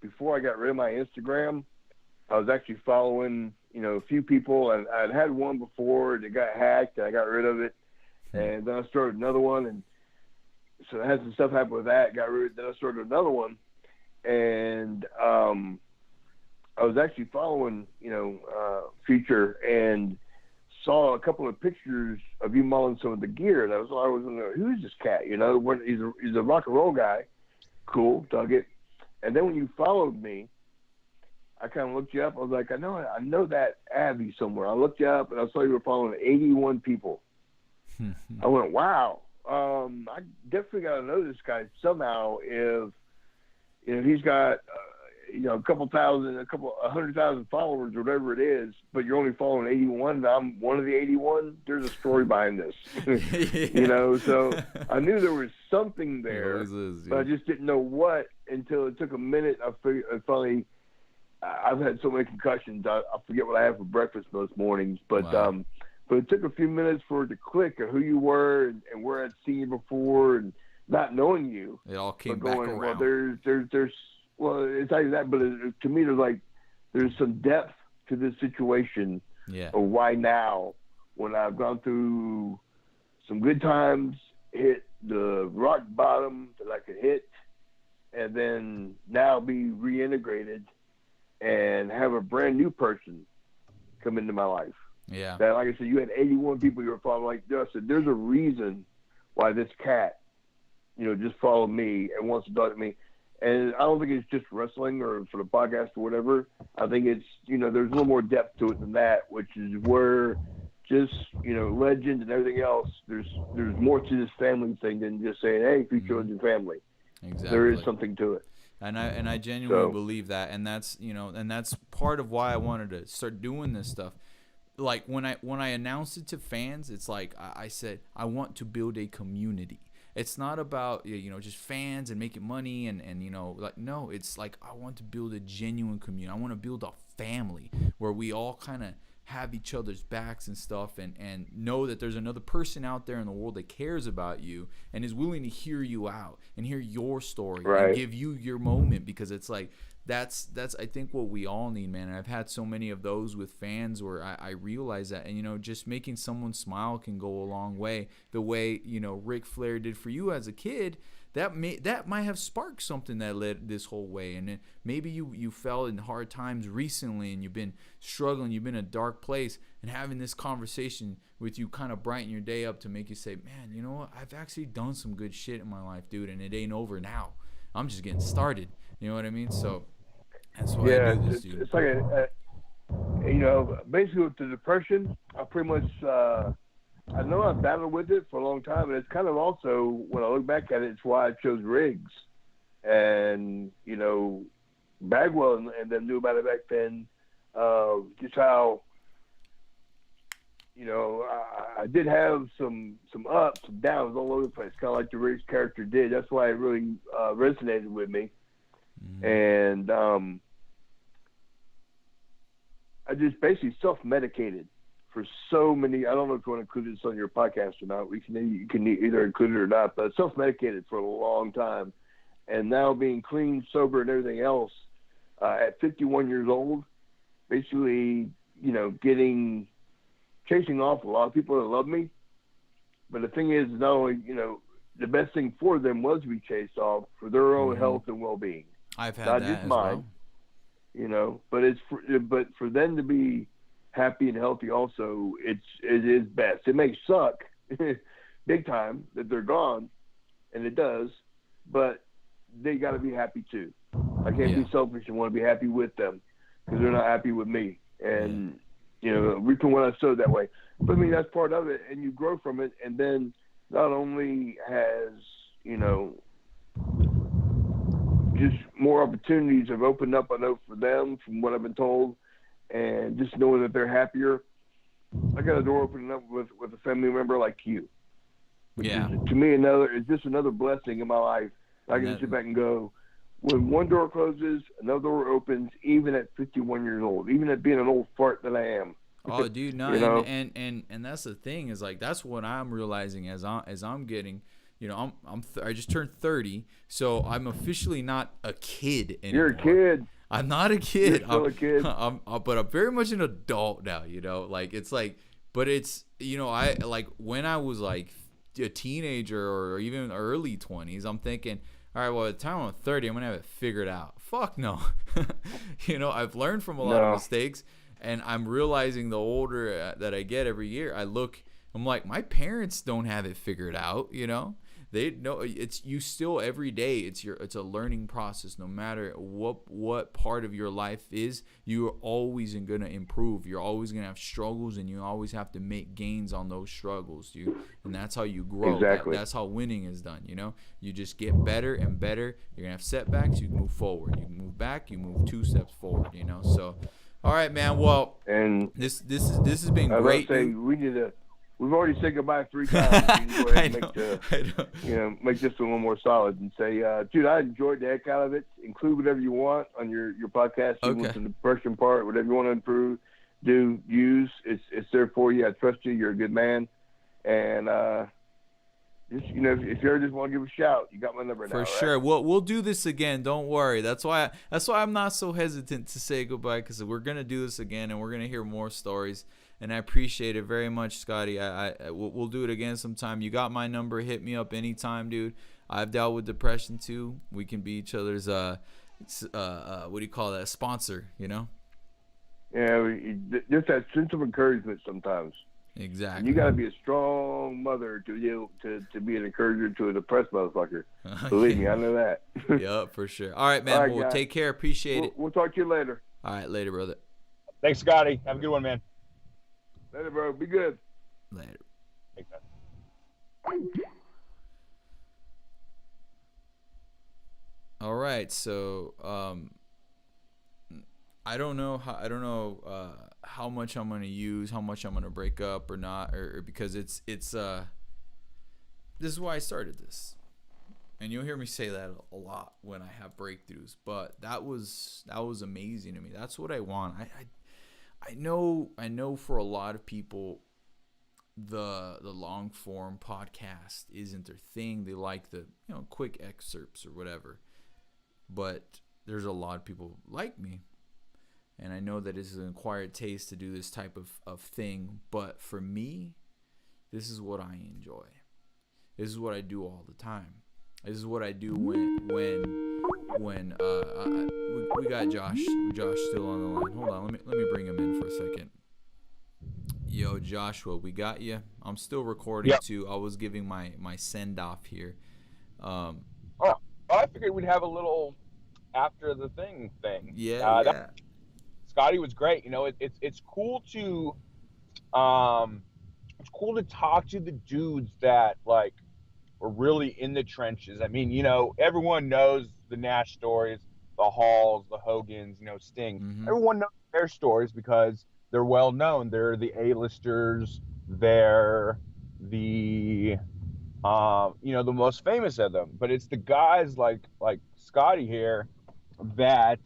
Before I got rid of my Instagram, I was actually following, a few people, and I'd had one before that got hacked, and I got rid of it, and then I started another one, and so I had some stuff happen with that. Got rid. Then I started another one, and I was actually following, Future, and saw a couple of pictures of you modeling some of the gear, and I was wondering, who's this cat? He's a rock and roll guy. Cool, dug it. And then when you followed me, I kind of looked you up. I was like, I know that Abby somewhere. I looked you up, and I saw you were following 81 people. I went, wow. I definitely got to know this guy somehow. If he's got a couple thousand, 100,000 followers, or whatever it is, but you're only following 81, and I'm one of the 81. There's a story behind this, So I knew there was something there, but I just didn't know what until it took a minute. I figured, I've had so many concussions, I forget what I have for breakfast most mornings, but wow. But it took a few minutes for it to click of who you were and where I'd seen you before, and not knowing you. It all came back around. Well, there's well, it's not that, but to me, there's some depth to this situation. Yeah. Of why now, when I've gone through some good times, hit the rock bottom that I could hit, and then now be reintegrated and have a brand new person come into my life. Yeah. That, like I said, you had 81 people you were following. Like I said, there's a reason why this cat, just followed me and wants to talk to me. And I don't think it's just wrestling or for the podcast or whatever. I think it's, there's a little more depth to it than that, which is where just, legend and everything else, there's more to this family thing than just saying, hey, Future was your family. Exactly. There is something to it. And I genuinely believe that. And that's, and that's part of why I wanted to start doing this stuff. Like when I announced it to fans, it's like I said, I want to build a community. It's not about just fans and making money and no, it's like I want to build a genuine community. I want to build a family where we all kind of have each other's backs and stuff, and know that there's another person out there in the world that cares about you and is willing to hear you out and hear your story, right, and give you your moment, because it's like that's I think what we all need, man. And I've had so many of those with fans where I realize that, and just making someone smile can go a long way. The way Ric Flair did for you as a kid, that might have sparked something that led this whole way. And then maybe you fell in hard times recently and you've been struggling, you've been in a dark place, and having this conversation with you kind of brighten your day up to make you say, man, you know what, I've actually done some good shit in my life, dude, and it ain't over now. I'm just getting started. You know what I mean? So that's why I do this, dude. It's like basically with the depression, I pretty much I know I've battled with it for a long time, and it's kind of also, when I look back at it, it's why I chose Riggs. And, Bagwell and them knew about it back then. Just how, I did have some ups, some downs all over the place, kind of like the Riggs character did. That's why it really resonated with me. Mm-hmm. And I just basically self-medicated for so many. I don't know if you want to include this on your podcast or not. You can either include it or not, but self-medicated for a long time. And now being clean, sober, and everything else, at 51 years old, basically, chasing off a lot of people that love me. But the thing is, not only, the best thing for them was to be chased off for their own health and well-being. I've had not that just as mine. well. You know, but but for them to be happy and healthy, also, it is best. It may suck big time that they're gone, and it does, but they got to be happy too. I can't be selfish and want to be happy with them because they're not happy with me. And you know, reaping what I sowed that way. But I mean, that's part of it, and you grow from it. And then not only has, you know, just more opportunities have opened up, I know, for them, from what I've been told, and just knowing that they're happier. I got a door opening up with a family member like you. Which is, to me, it's just another blessing in my life. I can sit back and go, when one door closes, another door opens, even at 51 years old, even at being an old fart that I am. Oh, dude, no, you know? and that's the thing, is like, that's what I'm realizing as I'm getting, you know, I just turned 30, so I'm officially not a kid anymore. You're a kid. I'm not a kid. You're still a kid. But I'm very much an adult now, you know, like, it's like, but it's, you know, I like when I was like a teenager or even early 20s, I'm thinking, all right, well, by the time I'm 30, I'm going to have it figured out. Fuck no. You know, I've learned from a lot of mistakes, and I'm realizing the older that I get every year, I'm like, my parents don't have it figured out, you know? They know it's you still every day. It's a learning process. No matter what part of your life is, you are always going to improve. You're always going to have struggles, and you always have to make gains on those struggles, dude. And that's how you grow. Exactly. That's how winning is done. You know, you just get better and better. You're gonna have setbacks. You move forward. You move back. You move 2 steps forward. You know. So, all right, man. Well, and this has been great. We've already said goodbye 3 times. You go ahead and make this one a little more solid and say, dude, I enjoyed the heck out of it. Include whatever you want on your podcast. You want the depression part, whatever you want to improve, use. It's there for you. I trust you. You're a good man. And just, you know, if you ever just want to give a shout, you got my number now. For sure. Right? We'll do this again. Don't worry. That's why I'm not so hesitant to say goodbye, because we're gonna do this again, and we're gonna hear more stories. And I appreciate it very much, Scotty. We'll do it again sometime. You got my number. Hit me up anytime, dude. I've dealt with depression too. We can be each other's what do you call that? Sponsor, you know? Yeah, just that sense of encouragement sometimes. Exactly. You got to be a strong mother to be an encourager to a depressed motherfucker. Believe me, I know that. Yeah, for sure. All right, man. All right, well, take care. Appreciate it. We'll talk to you later. All right, later, brother. Thanks, Scotty. Have a good one, man. Later, bro. Be good. Later. Thanks, all right, so I don't know how much I'm gonna use, how much I'm gonna break up or not, or because it's this is why I started this, and you'll hear me say that a lot when I have breakthroughs. But that was amazing to me. That's what I want. I know for a lot of people, the long form podcast isn't their thing. They like the quick excerpts or whatever. But there's a lot of people like me, and I know that it's an acquired taste to do this type of thing. But for me, this is what I enjoy. This is what I do all the time. This is what I do when we got Josh still on the line. Hold on, let me bring him in for a second. Yo, Joshua, we got you. I'm still recording too. I was giving my send off here. I figured we'd have a little after the thing. Yeah. Scotty was great. You know, it's cool to talk to the dudes that like were really in the trenches. I mean, everyone knows the Nash stories, the Halls, the Hogans, Sting. Mm-hmm. Everyone knows their stories because they're well known. They're the A-listers. They're the the most famous of them. But it's the guys like Scotty here that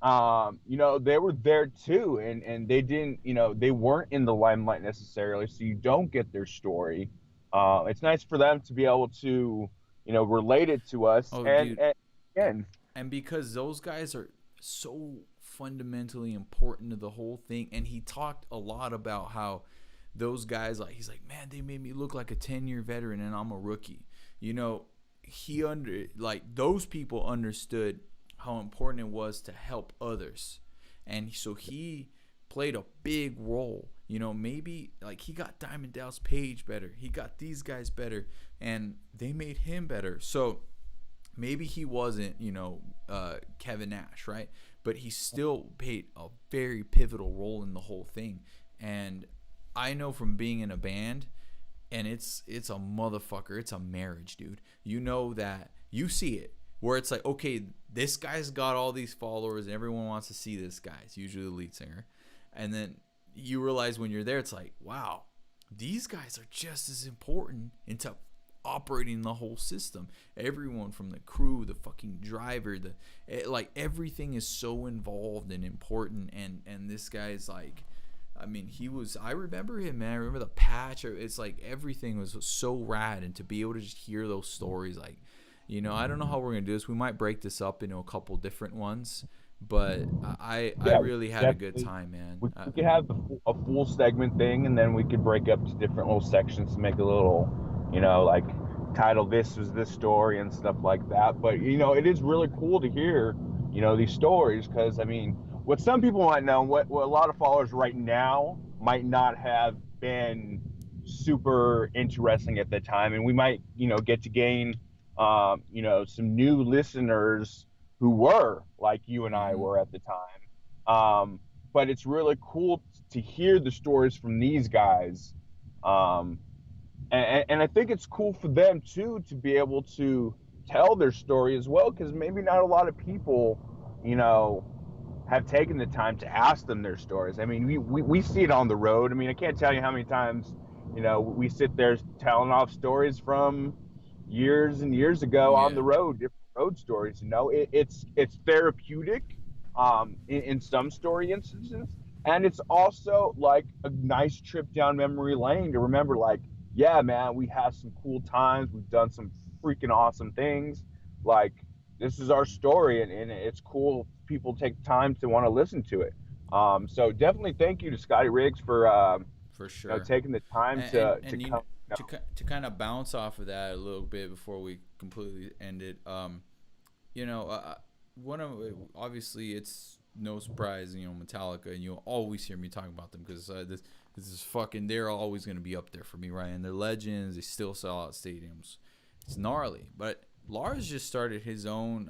they were there too, and they didn't, they weren't in the limelight necessarily, so you don't get their story. It's nice for them to be able to, relate it to us. And because those guys are so fundamentally important to the whole thing, and he talked a lot about how those guys, he's like, man, they made me look like a 10-year veteran and I'm a rookie. Those people understood how important it was to help others. And so he played a big role. You know, maybe like he got Diamond Dallas Page better. He got these guys better, and they made him better. So maybe he wasn't, you know, Kevin Nash, right? But he still played a very pivotal role in the whole thing. And I know from being in a band, and it's a motherfucker. It's a marriage, dude. You know that. You see it. Where it's like, okay, this guy's got all these followers, and everyone wants to see this guy. It's usually the lead singer. And then you realize when you're there, it's like, wow, these guys are just as important into operating the whole system. Everyone from the crew, the fucking driver, like everything is so involved and important. And this guy's like, I mean, I remember him, man. I remember the patch. It's like everything was so rad. And to be able to just hear those stories, like, you know, I don't know how we're going to do this. We might break this up into a couple different ones. But I really had a good time, man. We could have a full segment thing, and then we could break up to different little sections to make a little, you know, like title this was this story and stuff like that. But, you know, it is really cool to hear, you know, these stories because, I mean, what some people might know, what a lot of followers right now might not have been super interesting at the time. And we might, you know, get to gain, you know, some new listeners who were like you and I were at the time. But it's really cool to hear the stories from these guys. And I think it's cool for them too, to be able to tell their story as well. Cause maybe not a lot of people, you know, have taken the time to ask them their stories. I mean, we see it on the road. I mean, I can't tell you how many times, you know, we sit there telling off stories from years and years ago on the road, different road stories. You know, it's therapeutic in some story instances, and it's also like a nice trip down memory lane to remember, like, yeah, man, we had some cool times, we've done some freaking awesome things, like this is our story, and it's cool people take time to want to listen to it. So definitely thank you to Scotty Riggs for sure, you know, taking the time to kind of bounce off of that a little bit before we completely end it. You know, obviously it's no surprise, you know, Metallica, and you'll always hear me talking about them because this is fucking, they're always going to be up there for me, right? And they're legends. They still sell out stadiums. It's gnarly. But Lars just started his own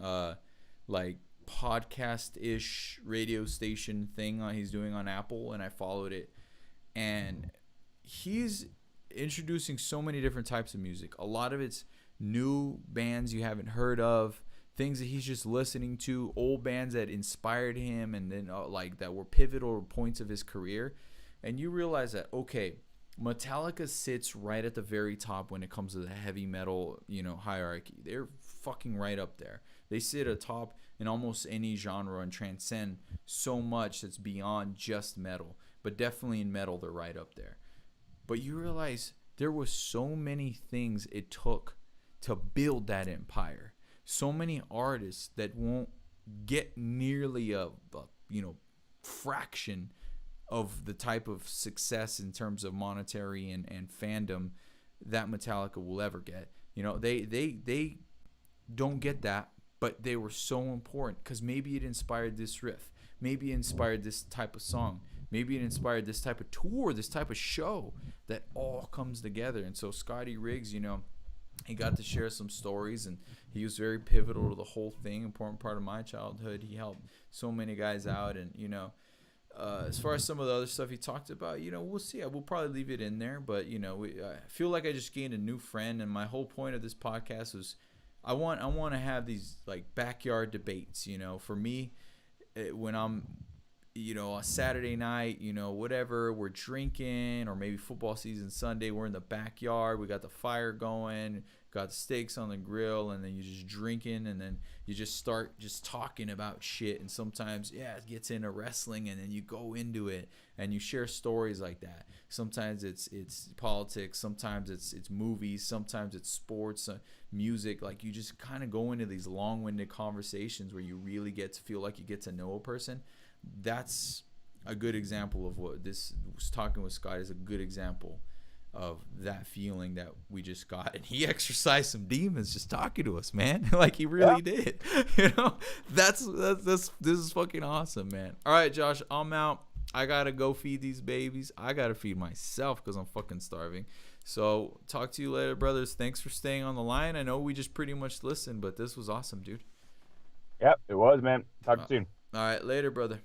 like podcast-ish radio station thing he's doing on Apple, and I followed it. And he's introducing so many different types of music. A lot of it's new bands you haven't heard of, things that he's just listening to, old bands that inspired him, and then like that were pivotal points of his career. And you realize that, okay, Metallica sits right at the very top when it comes to the heavy metal, you know, hierarchy. They're fucking right up there. They sit atop in almost any genre and transcend so much that's beyond just metal. But definitely in metal, they're right up there. But you realize there was so many things it took to build that empire. So many artists that won't get nearly a you know, fraction of the type of success in terms of monetary and fandom that Metallica will ever get. You know, they don't get that, but they were so important because maybe it inspired this riff. Maybe it inspired this type of song. Maybe it inspired this type of tour, this type of show that all comes together. And so Scotty Riggs, you know, he got to share some stories, and he was very pivotal to the whole thing, important part of my childhood. He helped so many guys out, and, you know, as far as some of the other stuff he talked about, you know, we'll see. We'll probably leave it in there, but, you know, I feel like I just gained a new friend, and my whole point of this podcast was I want to have these, like, backyard debates, you know. For me, when I'm, you know, a Saturday night, you know, whatever, we're drinking, or maybe football season Sunday, we're in the backyard, we got the fire going, got the steaks on the grill, and then you're just drinking, and then you just start just talking about shit. And sometimes, yeah, it gets into wrestling, and then you go into it, and you share stories like that. Sometimes it's politics, sometimes it's movies, sometimes it's sports, music. Like, you just kind of go into these long-winded conversations where you really get to feel like you get to know a person. That's a good example of what this was talking with Scott is a good example that feeling that we just got. And he exercised some demons just talking to us, man. Like he really did. You know, this is fucking awesome, man. All right, Josh, I'm out. I gotta go feed these babies. I gotta feed myself because I'm fucking starving. So talk to you later, brothers. Thanks for staying on the line. I know we just pretty much listened, but this was awesome, dude. Yep, it was, man. Talk to you soon. All right, later, brother.